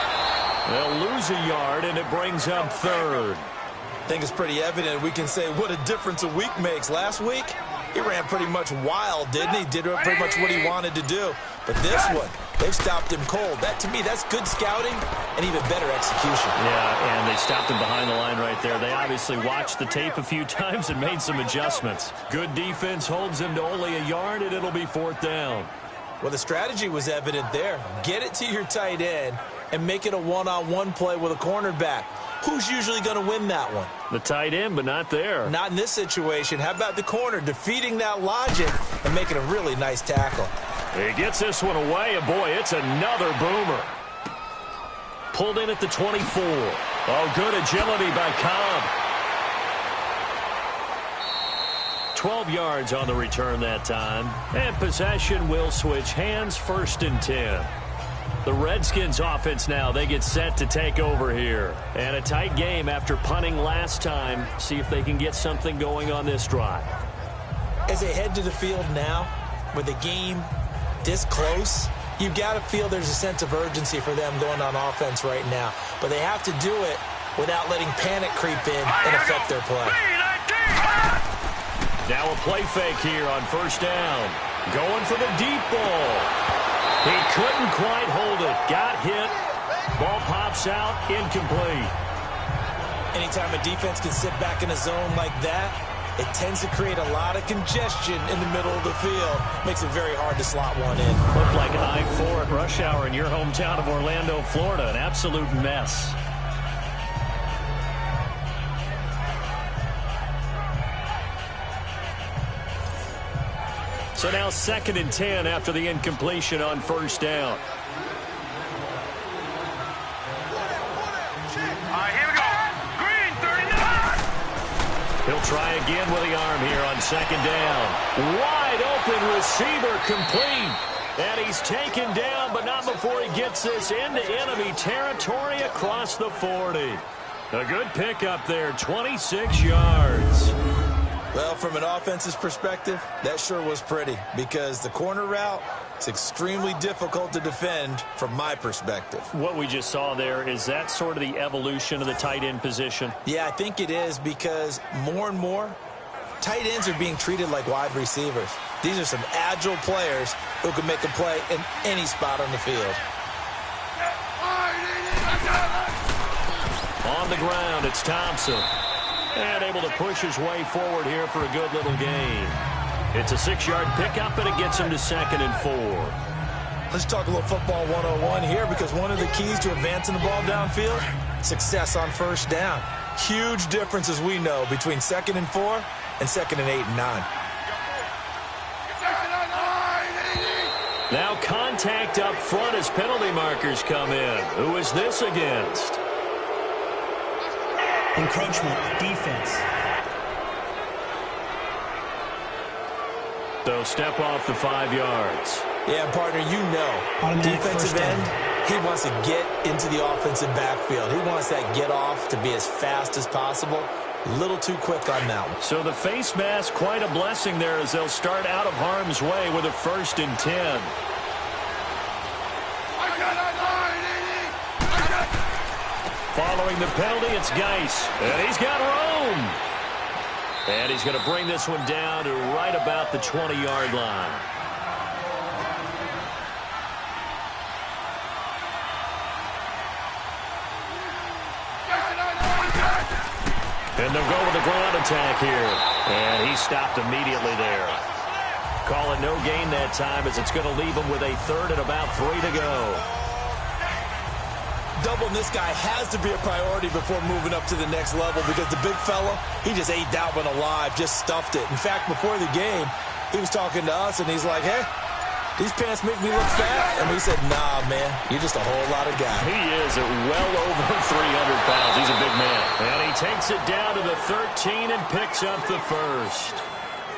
They'll lose a yard, and it brings up 3rd. I think it's pretty evident. We can say what a difference a week makes. Last week, he ran pretty much wild, didn't he? Did pretty much what he wanted to do. But this one, they've stopped him cold. That, to me, that's good scouting and even better execution. Yeah, and they stopped him behind the line right there. They obviously watched the tape a few times and made some adjustments. Good defense holds him to only a yard, and it'll be 4th down. Well, the strategy was evident there. Get it to your tight end and make it a one-on-one play with a cornerback. Who's usually going to win that one? The tight end, but not there. Not in this situation. How about the corner defeating that logic and making a really nice tackle? He gets this one away, and boy, it's another boomer. pulled in at the 24. Oh, good agility by Cobb. 12 yards on the return that time. And possession will switch hands, 1st and 10. The Redskins offense now, they get set to take over here. And a tight game after punting last time. See if they can get something going on this drive. As they head to the field now, with the game this close, you've got to feel there's a sense of urgency for them going on offense right now. But they have to do it without letting panic creep in and affect their play. Now a play fake here on 1st down. Going for the deep ball. He couldn't quite hold it. Got hit. Ball pops out. Incomplete. Anytime a defense can sit back in a zone like that, it tends to create a lot of congestion in the middle of the field. Makes it very hard to slot one in. Looked like I-4 at rush hour in your hometown of Orlando, Florida. An absolute mess. So now 2nd and 10 after the incompletion on 1st down. Here we go. Green, 39. He'll try again with the arm here on 2nd down. Wide open receiver complete. And he's taken down, but not before he gets this into enemy territory across the 40. A good pickup there, 26 yards. Well, from an offense's perspective, that sure was pretty because the corner route is extremely difficult to defend from my perspective. What we just saw there, is that sort of the evolution of the tight end position? Yeah, I think it is because more and more, tight ends are being treated like wide receivers. These are some agile players who can make a play in any spot on the field. On the ground, it's Thompson. And able to push his way forward here for a good little gain. It's a 6-yard pickup, and it gets him to 2nd and 4. Let's talk a little football 101 here because one of the keys to advancing the ball downfield, success on 1st down. Huge difference, as we know, between 2nd and 4 and 2nd and 8 and 9. Now contact up front as penalty markers come in. Who is this against? Encroachment, defense. So step off the 5 yards. Yeah, partner, you know, Automatic defensive first end, down. he wants to get into the offensive backfield. He wants that get off to be as fast as possible. A little too quick on that one. So the face mask, quite a blessing there as they'll start out of harm's way with a 1st and 10. Following the penalty, it's Geis. And he's got room. And he's going to bring this one down to right about the 20-yard line. And they'll go with the ground attack here. And he stopped immediately there. Call it no gain that time as it's going to leave him with a 3rd and about 3 to go. Doubling this guy has to be a priority before moving up to the next level because the big fella, he just ate that one alive, just stuffed it. In fact, before the game, he was talking to us, and he's like, hey, these pants make me look fat. And we said, nah, man, you're just a whole lot of guy. He is at well over 300 pounds. He's a big man. And he takes it down to the 13 and picks up the 1st.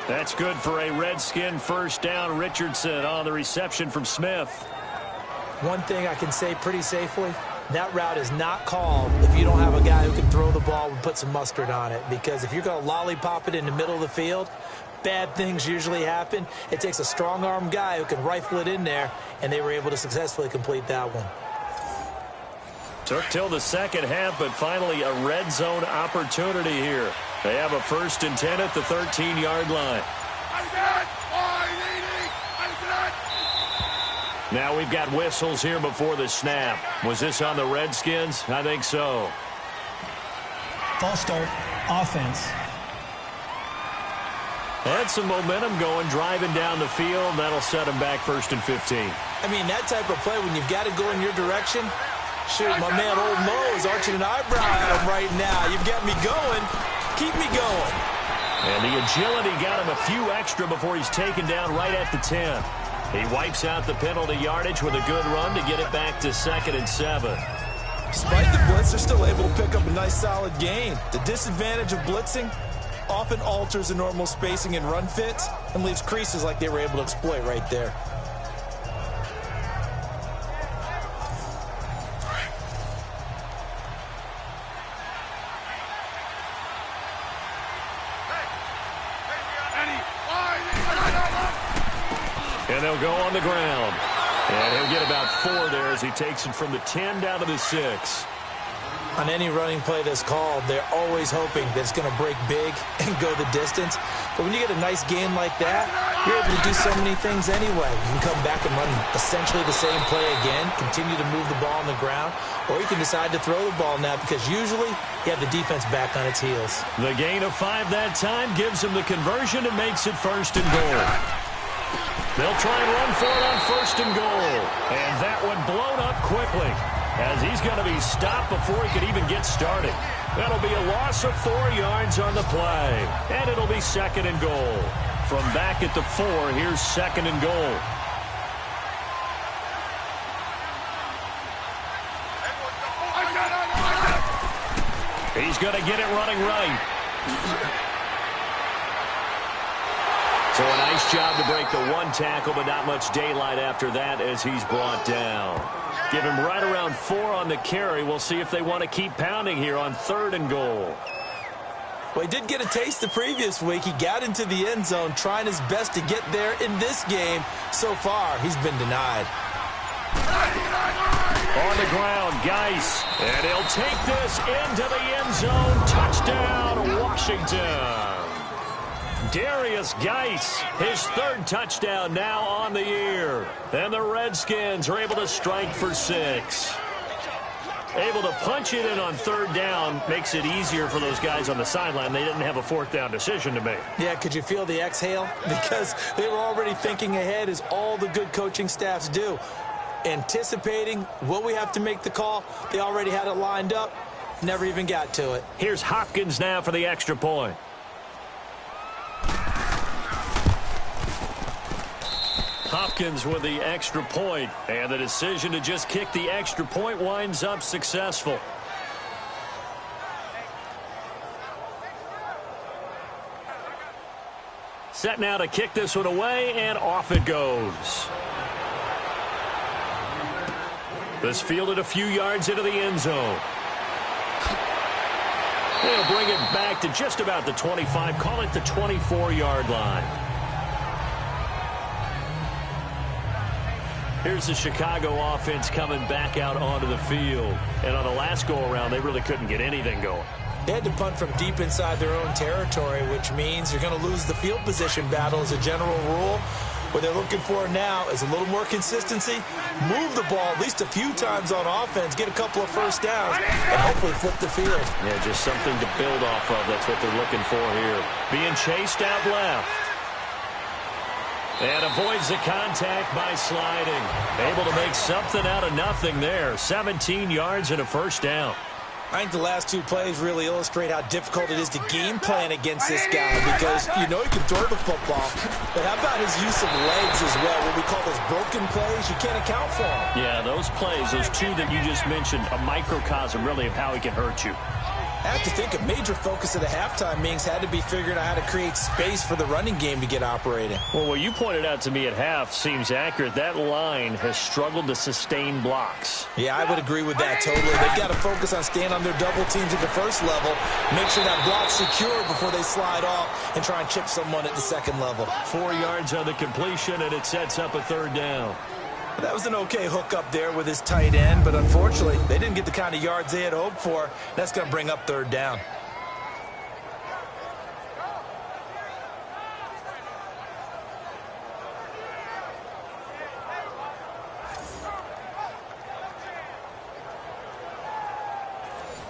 That's good for a Redskin 1st down. Richardson on the reception from Smith. One thing I can say pretty safely, that route is not called if you don't have a guy who can throw the ball and put some mustard on it. Because if you're going to lollipop it in the middle of the field, bad things usually happen. It takes a strong-arm guy who can rifle it in there, and they were able to successfully complete that one. Took till the second half, but finally a red zone opportunity here. They have a 1st and 10 at the 13-yard line. Now we've got whistles here before the snap. Was this on the Redskins? I think so. False start, offense. Had some momentum going, driving down the field. That'll set him back 1st and 15. I mean, that type of play, when you've got to go in your direction, shoot, my man Old Mo is arching an eyebrow at him right now. You've got me going. Keep me going. And the agility got him a few extra before he's taken down right at the 10. He wipes out the penalty yardage with a good run to get it back to 2nd and 7. Despite the blitz, they're still able to pick up a nice solid gain. The disadvantage of blitzing often alters the normal spacing and run fits and leaves creases like they were able to exploit right there. And they'll go on the ground. And he'll get about 4 there as he takes it from the 10 down to the 6. On any running play that's called, they're always hoping that it's going to break big and go the distance. But when you get a nice game like that, you're able to do so many things anyway. You can come back and run essentially the same play again, continue to move the ball on the ground, or you can decide to throw the ball now because usually you have the defense back on its heels. The gain of 5 that time gives him the conversion and makes it 1st and goal. They'll try and run for it on 1st and goal. And that one blown up quickly as he's going to be stopped before he could even get started. That'll be a loss of 4 yards on the play. And it'll be 2nd and goal. From back at the 4, here's 2nd and goal. He's going to get it running right. So a nice job to break the 1 tackle, but not much daylight after that as he's brought down. Give him right around 4 on the carry. We'll see if they want to keep pounding here on 3rd and goal. Well, he did get a taste the previous week. He got into the end zone trying his best to get there in this game. So far, he's been denied. On the ground, Geis. And he'll take this into the end zone. Touchdown, Washington. Darius Geis, his 3rd touchdown now on the year. And the Redskins are able to strike for 6. Able to punch it in on 3rd down makes it easier for those guys on the sideline. They didn't have a 4th down decision to make. Yeah, could you feel the exhale? Because they were already thinking ahead as all the good coaching staffs do. Anticipating, will we have to make the call? They already had it lined up. Never even got to it. Here's Hopkins now for the extra point. Hopkins with the extra point, and the decision to just kick the extra point winds up successful. Set now to kick this one away, and off it goes. This fielded a few yards into the end zone. They'll bring it back to just about the 25, call it the 24-yard line. Here's the Chicago offense coming back out onto the field. And on the last go-around, they really couldn't get anything going. They had to punt from deep inside their own territory, which means you're going to lose the field position battle as a general rule. What they're looking for now is a little more consistency, move the ball at least a few times on offense, get a couple of 1st downs, and hopefully flip the field. Yeah, just something to build off of. That's what they're looking for here. Being chased out left. And avoids the contact by sliding. Able to make something out of nothing there. 17 yards and a 1st down. I think the last 2 plays really illustrate how difficult it is to game plan against this guy because you know he can throw the football. But how about his use of legs as well? What we call those broken plays, you can't account for them. Yeah, those plays, those 2 that you just mentioned, a microcosm really of how he can hurt you. I have to think a major focus of the halftime meetings had to be figuring out how to create space for the running game to get operating. Well, what you pointed out to me at half seems accurate. That line has struggled to sustain blocks. Yeah, I would agree with that totally. They've got to focus on staying on their double teams at the 1st level, make sure that block's secure before they slide off and try and chip someone at the 2nd level. 4 yards on the completion, and it sets up a 3rd down. That was an okay hook up there with his tight end, but unfortunately, they didn't get the kind of yards they had hoped for. That's going to bring up 3rd down.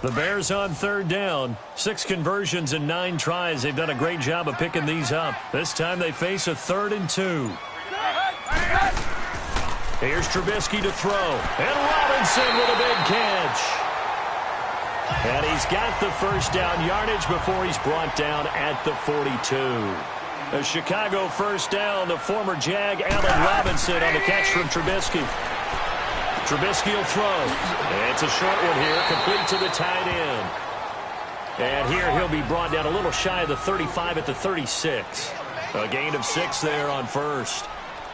The Bears on 3rd down. 6 conversions and 9 tries. They've done a great job of picking these up. This time they face a 3rd and 2. Here's Trubisky to throw. And Robinson with a big catch. And he's got the 1st down yardage before he's brought down at the 42. A Chicago 1st down. The former Jag, Allen Robinson, on the catch from Trubisky. Trubisky will throw. It's a short one here, complete to the tight end. And here he'll be brought down a little shy of the 35 at the 36. A gain of 6 there on first.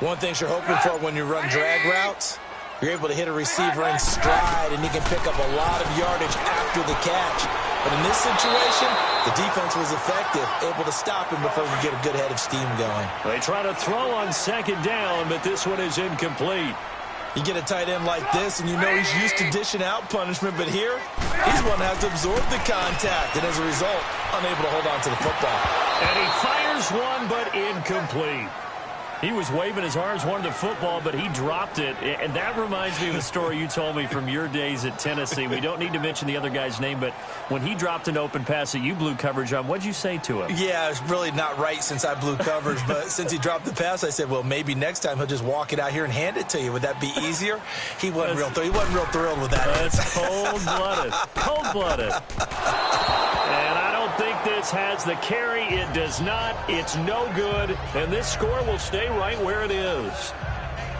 One thing you're hoping for when you run drag routes, you're able to hit a receiver in stride, and he can pick up a lot of yardage after the catch. But in this situation, the defense was effective, able to stop him before you get a good head of steam going. They try to throw on second down, but this one is incomplete. You get a tight end like this, and you know he's used to dishing out punishment, but here, he's one that has to absorb the contact, and as a result, unable to hold on to the football. And he fires one, but incomplete. He was waving his arms, wanted the football, but he dropped it. And that reminds me of a story you told me from your days at Tennessee. We don't need to mention the other guy's name, but when he dropped an open pass that you blew coverage on, what'd you say to him? Yeah, it's really not right since I blew coverage, but since he dropped the pass, I said, well, maybe next time he'll just walk it out here and hand it to you. Would that be easier? He wasn't real thrilled with that. That's cold-blooded. Cold-blooded. And I don't think this has the carry. It does not. It's no good. And this score will stay right where it is.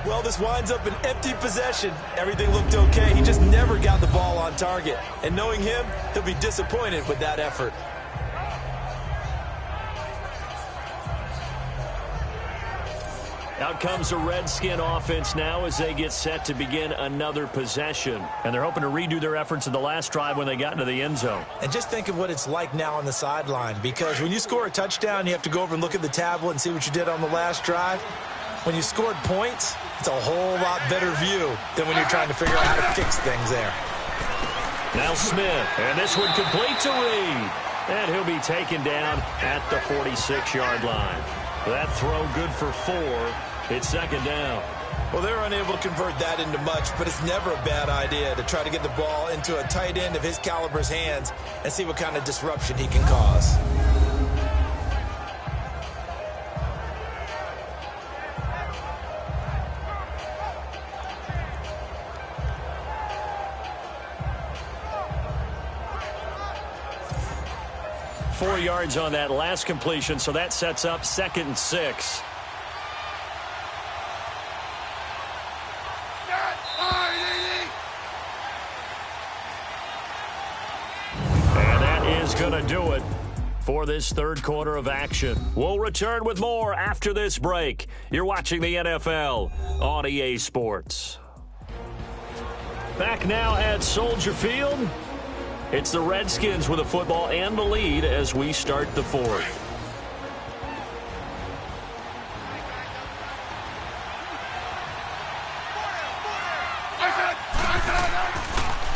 Well, this winds up an empty possession. Everything looked okay. He just never got the ball on target. And knowing him, he'll be disappointed with that effort. Out comes the Redskin offense now as they get set to begin another possession. And they're hoping to redo their efforts in the last drive when they got into the end zone. And just think of what it's like now on the sideline, because when you score a touchdown, you have to go over and look at the tablet and see what you did on the last drive. When you scored points, it's a whole lot better view than when you're trying to figure out how to fix things there. Now Smith, and this one complete to Reed. And he'll be taken down at the 46-yard line. That throw good for 4. It's second down. Well, they're unable to convert that into much, but it's never a bad idea to try to get the ball into a tight end of his caliber's hands and see what kind of disruption he can cause. Four yards on that last completion, so that sets up 2nd and 6. And that is going to do it for this third quarter of action. We'll return with more after this break. You're watching the NFL on EA Sports. Back now at Soldier Field. It's the Redskins with a football and the lead as we start the fourth.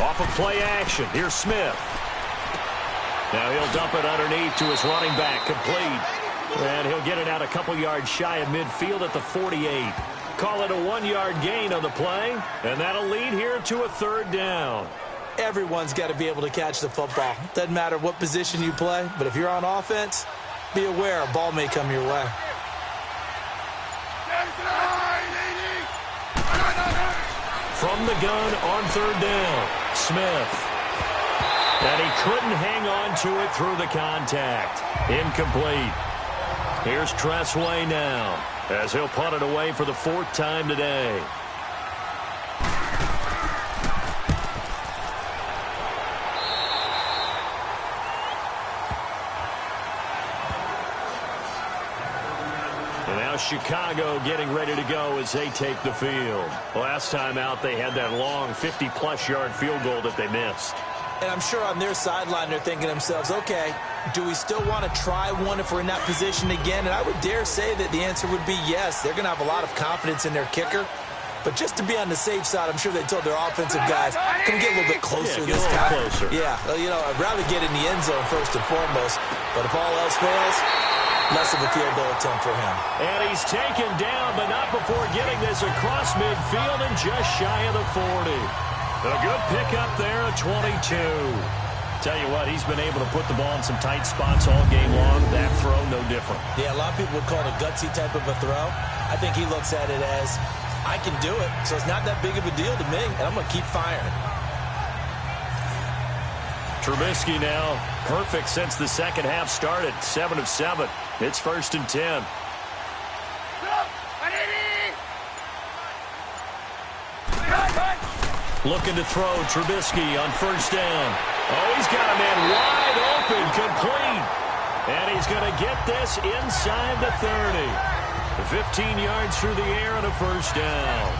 Off of play action, here's Smith. Now he'll dump it underneath to his running back, complete. And he'll get it out a couple yards shy of midfield at the 48. Call it a 1-yard gain on the play, and that'll lead here to a 3rd down. Everyone's got to be able to catch the football. Doesn't matter what position you play, but if you're on offense, be aware a ball may come your way. From the gun on 3rd down, Smith. And he couldn't hang on to it through the contact. Incomplete. Here's Tressway now as he'll punt it away for the 4th time today. Chicago getting ready to go as they take the field. Last time out, they had that long 50-plus yard field goal that they missed. And I'm sure on their sideline, they're thinking to themselves, okay, do we still want to try one if we're in that position again? And I would dare say that the answer would be yes. They're going to have a lot of confidence in their kicker. But just to be on the safe side, I'm sure they told their offensive guys, come get a little bit closer this time. Closer. Yeah, well, you know, I'd rather get in the end zone first and foremost. But if all else fails, less of a field goal attempt for him. And he's taken down, but not before getting this across midfield and just shy of the 40. A good pickup there at 22. Tell you what, he's been able to put the ball in some tight spots all game long. That throw, no different. Yeah, a lot of people would call it a gutsy type of a throw. I think he looks at it as, I can do it, so it's not that big of a deal to me, and I'm going to keep firing. Trubisky now, perfect since the second half started. 7 of 7. It's 1st and 10. Looking to throw, Trubisky on first down. Oh, he's got a man wide open, complete. And he's going to get this inside the 30. 15 yards through the air and a first down.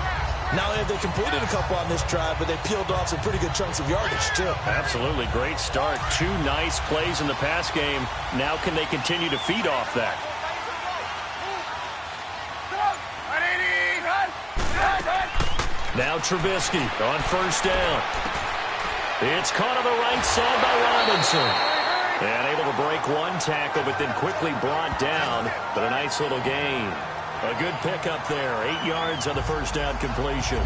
Not only have they completed a couple on this drive, but they peeled off some pretty good chunks of yardage, too. Absolutely. Great start. 2 nice plays in the pass game. Now can they continue to feed off that? Now Trubisky on first down. It's caught on the right side by Robinson. And able to break one tackle, but then quickly brought down. But a nice little gain. A good pickup there. 8 yards on the first down completion.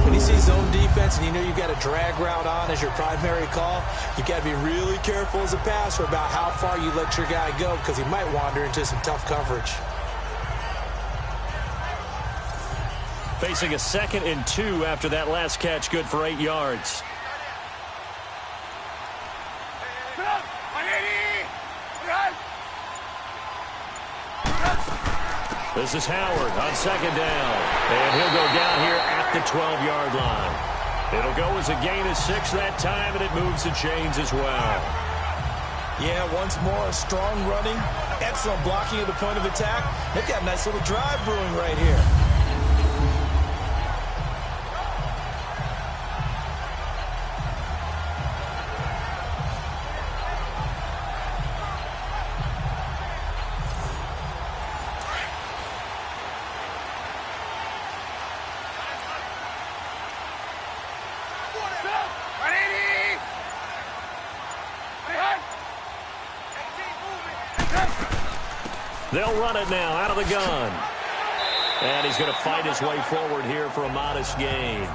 When you see zone defense and you know you've got a drag route on as your primary call, you got to be really careful as a passer about how far you let your guy go because he might wander into some tough coverage. Facing a 2nd and 2 after that last catch, good for 8 yards. This is Howard on 2nd down. And he'll go down here at the 12-yard line. It'll go as a gain of 6 that time, and it moves the chains as well. Yeah, once more, strong running, excellent blocking at the point of attack. They've got a nice little drive brewing right here. They'll run it now out of the gun. And he's going to fight his way forward here for a modest gain.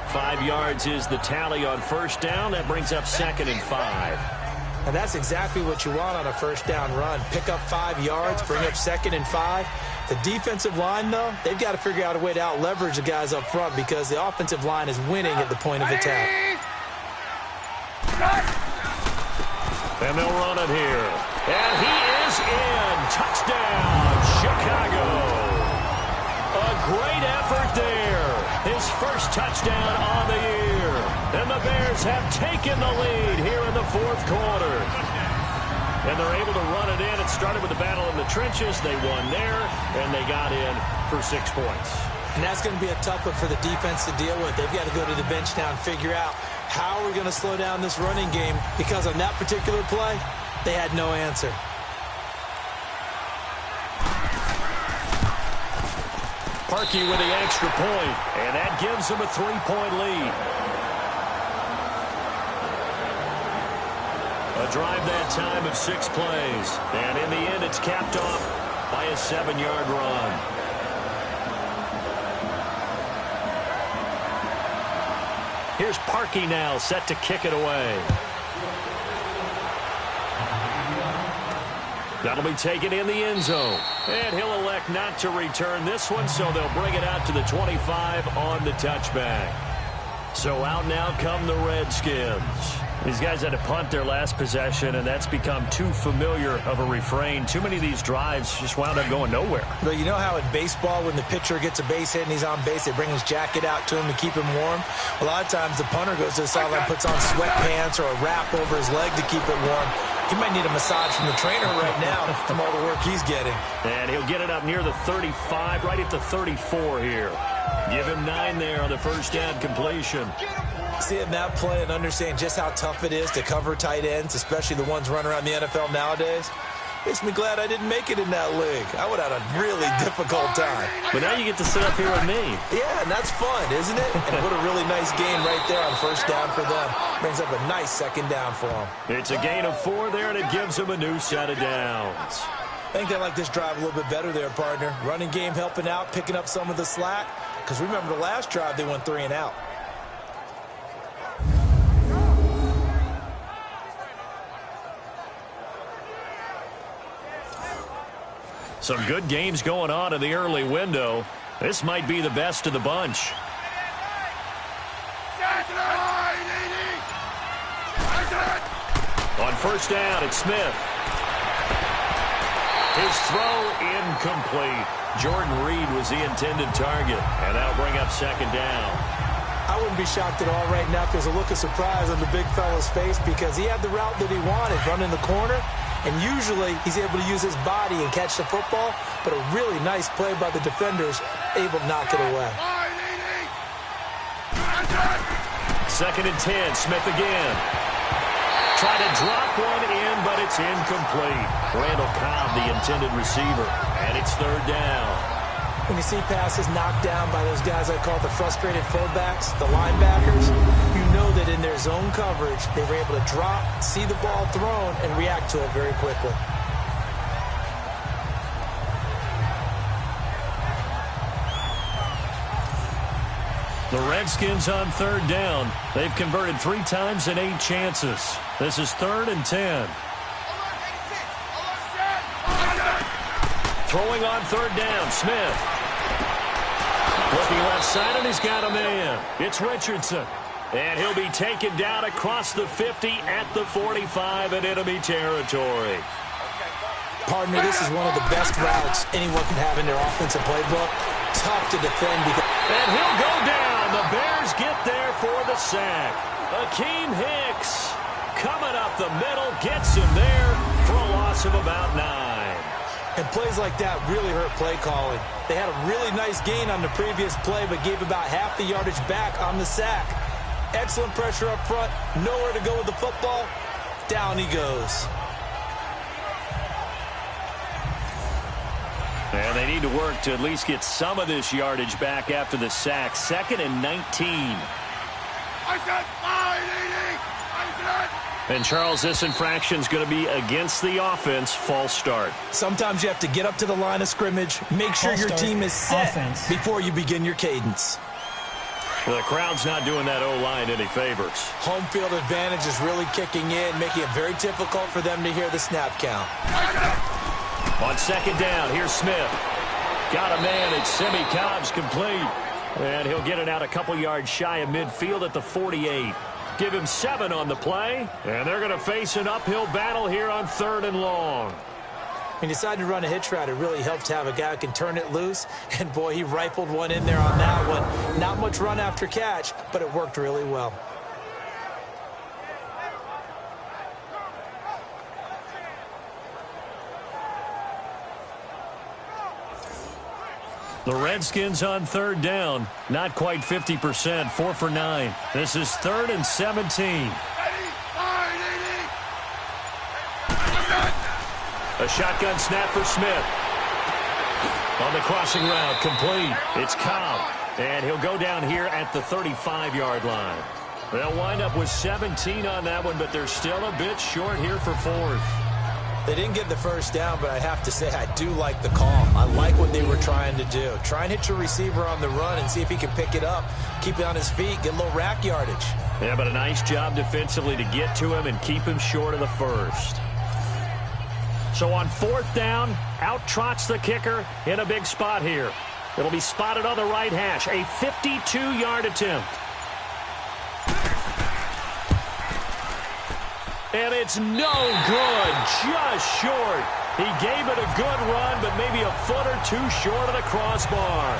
5 yards is the tally on first down. That brings up 2nd and 5. And that's exactly what you want on a first down run. Pick up 5 yards, bring up 2nd and 5. The defensive line, though, they've got to figure out a way to out-leverage the guys up front because the offensive line is winning at the point of attack. And they'll run it here. And he is in. Touchdown, Chicago. A great effort there. His first touchdown on the year. And the Bears have taken the lead here in the 4th quarter. And they're able to run it in. It started with the battle in the trenches. They won there, and they got in for 6 points. And that's going to be a tough one for the defense to deal with. They've got to go to the bench now and figure out how are we going to slow down this running game, because on that particular play, they had no answer. Parkey with the extra point, and that gives them a 3-point lead. A drive that time of 6 plays, and in the end it's capped off by a 7-yard run. Here's Parkey now, set to kick it away. That'll be taken in the end zone. And he'll elect not to return this one, so they'll bring it out to the 25 on the touchback. So out now come the Redskins. These guys had to punt their last possession, and that's become too familiar of a refrain. Too many of these drives just wound up going nowhere. But you know how in baseball, when the pitcher gets a base hit and he's on base, they bring his jacket out to him to keep him warm? A lot of times the punter goes to the sideline, puts on sweatpants or a wrap over his leg to keep it warm. He might need a massage from the trainer right now from all the work he's getting. And he'll get it up near the 35, right at the 34 here. Give him 9 there on the first down completion. Seeing that play and understanding just how tough it is to cover tight ends, especially the ones running around the NFL nowadays, makes me glad I didn't make it in that league. I would have had a really difficult time. But now you get to sit up here with me. Yeah, and that's fun, isn't it? And what a really nice gain right there on first down for them. Brings up a nice 2nd down for them. It's a gain of 4 there, and it gives them a new set of downs. I think they like this drive a little bit better there, partner. Running game helping out, picking up some of the slack. Because remember the last drive, they went 3 and out. Some good games going on in the early window. This might be the best of the bunch. On first down, it's Smith. His throw incomplete. Jordan Reed was the intended target, and that'll bring up 2nd down. I wouldn't be shocked at all right now if there's a look of surprise on the big fella's face because he had the route that he wanted, running the corner, and usually he's able to use his body and catch the football, but a really nice play by the defenders, able to knock it away. 2nd and 10, Smith again. Try to drop one in, but it's incomplete. Randall Cobb, the intended receiver, and it's 3rd down. When you see passes knocked down by those guys I call the frustrated fullbacks, the linebackers, you know that in their zone coverage, they were able to drop, see the ball thrown, and react to it very quickly. The Redskins on 3rd down. They've converted 3 times in 8 chances. This is 3rd and 10. Throwing on 3rd down, Smith. Looking left side, and he's got a man. It's Richardson. And he'll be taken down across the 50 at the 45 in enemy territory. Partner, this is one of the best routes anyone can have in their offensive playbook. Tough to defend because... And he'll go down. The Bears get there for the sack. Akeem Hicks coming up the middle, gets him there for a loss of about 9. And plays like that really hurt play calling. They had a really nice gain on the previous play, but gave about half the yardage back on the sack. Excellent pressure up front. Nowhere to go with the football. Down he goes. And they need to work to at least get some of this yardage back after the sack. 2nd and 19. And Charles, this infraction's going to be against the offense. False start. Sometimes you have to get up to the line of scrimmage, make sure your team is set before you begin your cadence. Well, the crowd's not doing that O-line any favors. Home field advantage is really kicking in, making it very difficult for them to hear the snap count. On 2nd down, here's Smith. Got a man, it's Semi Cobb's complete. And he'll get it out a couple yards shy of midfield at the 48. Give him 7 on the play, and they're going to face an uphill battle here on 3rd and long. When you decide to run a hitch route, it really helps to have a guy who can turn it loose. And, boy, he rifled one in there on that one. Not much run after catch, but it worked really well. The Redskins on 3rd down. Not quite 50%. 4 for 9. This is 3rd and 17. A shotgun snap for Smith. On the crossing route, complete. It's Cobb. And he'll go down here at the 35-yard line. They'll wind up with 17 on that one, but they're still a bit short here for 4th. They didn't get the first down, but I have to say I do like the call. I like what they were trying to do. Try and hit your receiver on the run and see if he can pick it up, keep it on his feet, get a little rack yardage. Yeah, but a nice job defensively to get to him and keep him short of the first. So on 4th down, out trots the kicker in a big spot here. It'll be spotted on the right hash. A 52-yard attempt. And it's no good, just short. He gave it a good run, but maybe a foot or 2 short of the crossbar.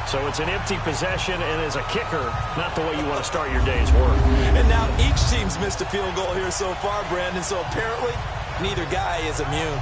So it's an empty possession, and as a kicker, not the way you want to start your day's work. And now each team's missed a field goal here so far, Brandon, so apparently neither guy is immune.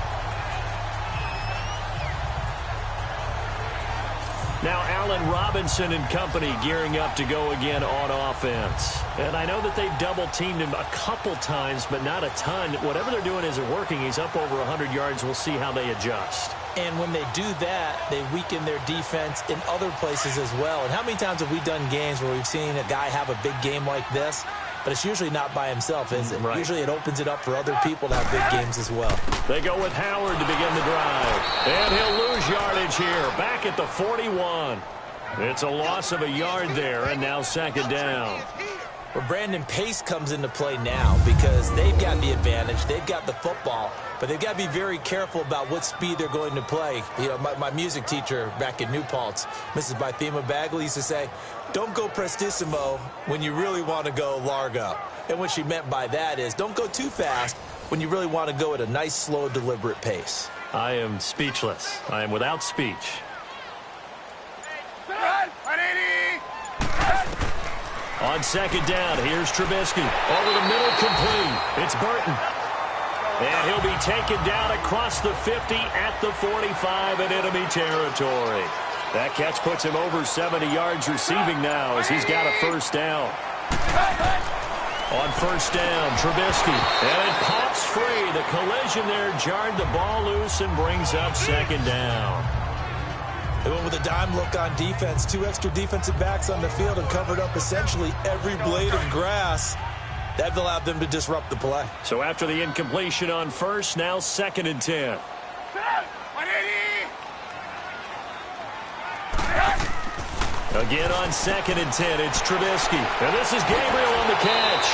Now Allen Robinson and company gearing up to go again on offense. And I know that they've double-teamed him a couple times, but not a ton. Whatever they're doing isn't working. He's up over 100 yards. We'll see how they adjust. And when they do that, they weaken their defense in other places as well. And how many times have we done games where we've seen a guy have a big game like this? But it's usually not by himself, is it? Right. Usually it opens it up for other people to have big games as well. They go with Howard to begin the drive. And he'll lose yardage here, back at the 41. It's a loss of a yard there, and now 2nd down. Well, Brandon, pace comes into play now because they've got the advantage. They've got the football, but they've got to be very careful about what speed they're going to play. You know, my music teacher back in New Paltz, Mrs. Bythema Bagley, used to say, don't go prestissimo when you really want to go largo. And what she meant by that is don't go too fast when you really want to go at a nice, slow, deliberate pace. I am speechless. I am without speech. On second down, here's Trubisky. Over the middle, complete. It's Burton. And he'll be taken down across the 50 at the 45 in enemy territory. That catch puts him over 70 yards receiving now as he's got a first down. On first down, Trubisky. And it pops free. The collision there jarred the ball loose and brings up second down. They went with a dime look on defense. 2 extra defensive backs on the field and covered up essentially every blade of grass. That allowed them to disrupt the play. So after the incompletion on first, now 2nd and 10. Again on 2nd and 10, it's Trubisky. And this is Gabriel on the catch.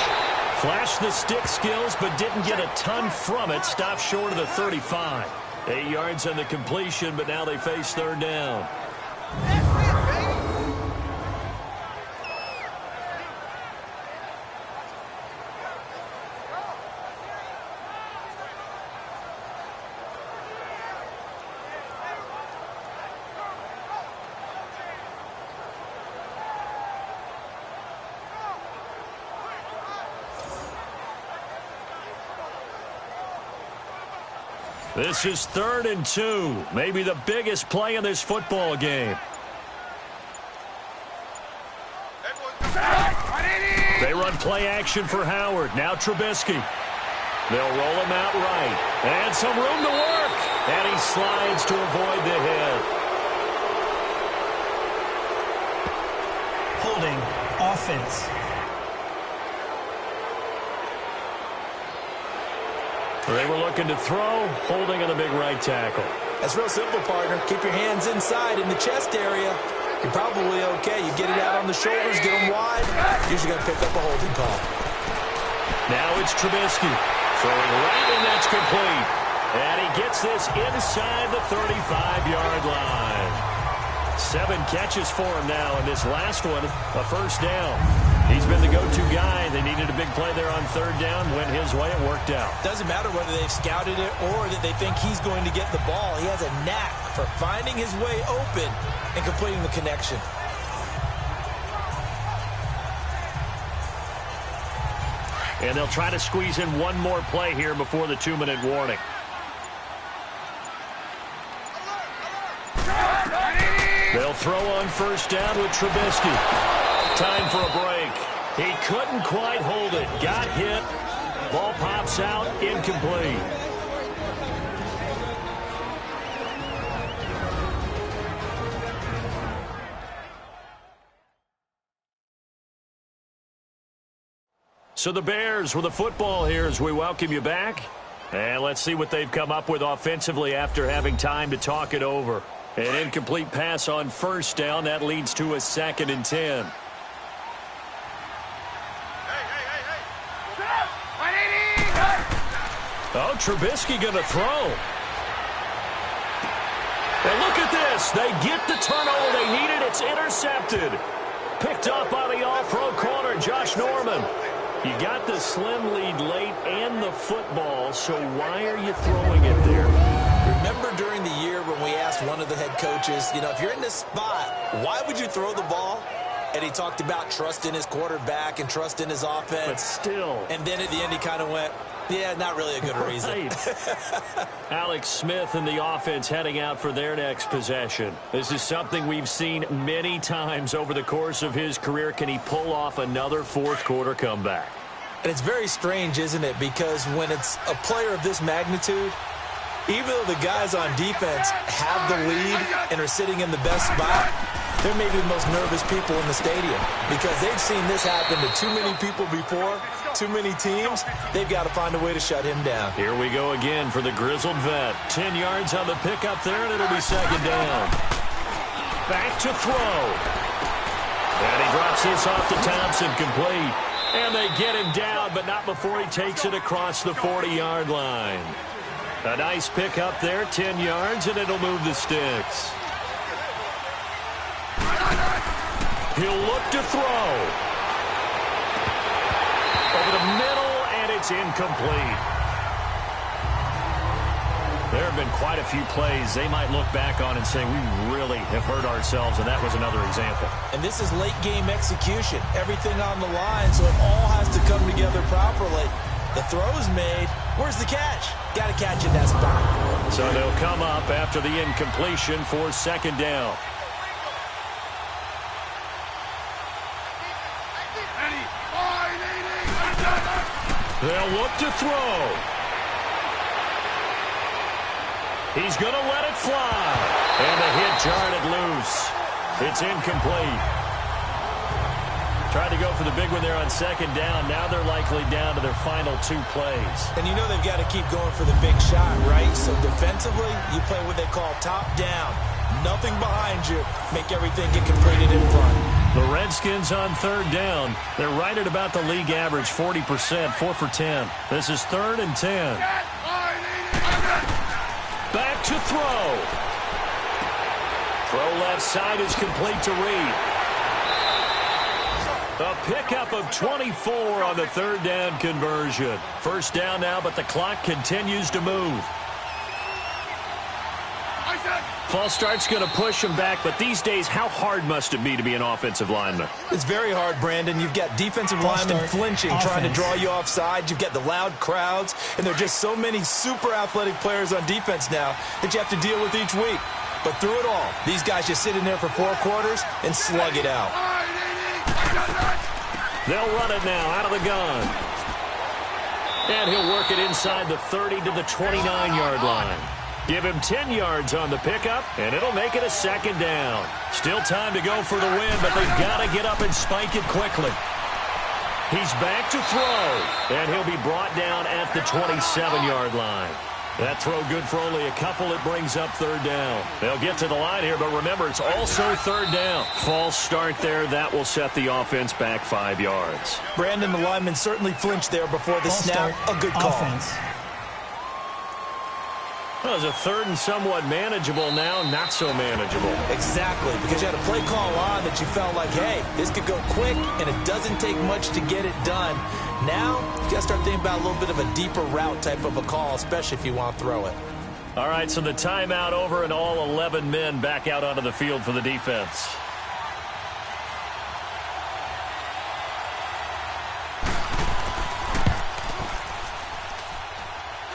Flashed the stick skills, but didn't get a ton from it. Stopped short of the 35. 8 yards on the completion, but now they face third down. This is 3rd and 2. Maybe the biggest play in this football game. They run play action for Howard. Now Trubisky. They'll roll him out right. And some room to work. And he slides to avoid the hit. Holding offense. They were looking to throw, holding on the big right tackle. That's real simple, partner. Keep your hands inside in the chest area. You're probably okay. You get it out on the shoulders, get them wide. Usually going to pick up a holding call. Now it's Trubisky. Throwing right, and that's complete. And he gets this inside the 35-yard line. 7 catches for him now, and this last one, a first down. He's been the go-to guy. They needed a big play there on third down. Went his way. It worked out. Doesn't matter whether they've scouted it or that they think he's going to get the ball. He has a knack for finding his way open and completing the connection. And they'll try to squeeze in one more play here before the 2-minute warning. They'll throw on first down with Trubisky. Time for a break. He couldn't quite hold it. Got hit. Ball pops out. Incomplete. So the Bears with the football here as we welcome you back. And let's see what they've come up with offensively after having time to talk it over. An incomplete pass on first down. That leads to a 2nd and 10. Oh, Trubisky going to throw. And look at this. They get the turnover they needed. It's intercepted. Picked up by the all-pro corner, Josh Norman. You got the slim lead late and the football, so why are you throwing it there? Remember during the year when we asked one of the head coaches, if you're in this spot, why would you throw the ball? And he talked about trust in his quarterback and trust in his offense. But still. And then at the end he kind of went, yeah, not really a good reason. Alex Smith and the offense heading out for their next possession. This is something we've seen many times over the course of his career. Can he pull off another fourth-quarter comeback? And it's very strange, isn't it? Because when it's a player of this magnitude, even though the guys on defense have the lead and are sitting in the best spot, they're maybe the most nervous people in the stadium because they've seen this happen to too many people before, too many teams. They've got to find a way to shut him down. Here we go again for the grizzled vet. 10 yards on the pickup there, and it'll be second down. Back to throw. And he drops this off to Thompson, complete. And they get him down, but not before he takes it across the 40-yard line. A nice pickup there, 10 yards, and it'll move the sticks. He'll look to throw. Over the middle, and it's incomplete. There have been quite a few plays they might look back on and say, we really have hurt ourselves, and that was another example. And this is late-game execution. Everything on the line, so it all has to come together properly. The throw's made. Where's the catch? Got to catch in that spot. So they'll come up after the incompletion for second down. They'll look to throw. He's going to let it fly. And the hit jarred it loose. It's incomplete. Tried to go for the big one there on second down. Now they're likely down to their final 2 plays. And you know they've got to keep going for the big shot, right? So defensively, you play what they call top down. Nothing behind you. Make everything get completed in front. The Redskins on third down. They're right at about the league average, 40%, 4 for 10. This is 3rd and 10. Back to throw. Throw left side is complete to Reed. A pickup of 24 on the third down conversion. First down now, but the clock continues to move. False start's going to push him back, but these days, how hard must it be to be an offensive lineman? It's very hard, Brandon. You've got defensive linemen flinching, trying to draw you offside. You've got the loud crowds, and there are just so many super athletic players on defense now that you have to deal with each week. But through it all, these guys just sit in there for 4 quarters and slug it out. They'll run it now out of the gun. And he'll work it inside the 30 to the 29-yard line. Give him 10 yards on the pickup, and it'll make it a second down. Still time to go for the win, but they've got to get up and spike it quickly. He's back to throw, and he'll be brought down at the 27-yard line. That throw good for only a couple. It brings up third down. They'll get to the line here, but remember, it's also third down. False start there. That will set the offense back 5 yards. Brandon, the lineman certainly flinched there before the snap. A good call. Offense. Well, it's a third and somewhat manageable now, not so manageable. Exactly, because you had a play call on that you felt like, hey, this could go quick, and it doesn't take much to get it done. Now, you got to start thinking about a little bit of a deeper route type of a call, especially if you want to throw it. All right, so the timeout over and all 11 men back out onto the field for the defense.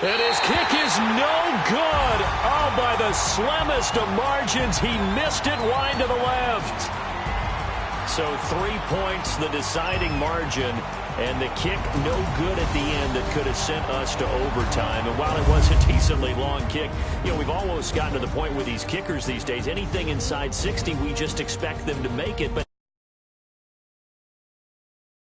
And his kick is no good. Oh, by the slimmest of margins, he missed it wide to the left. So 3 points, the deciding margin, and the kick no good at the end that could have sent us to overtime. And while it was a decently long kick, you know, we've almost gotten to the point with these kickers these days, anything inside 60, we just expect them to make it. But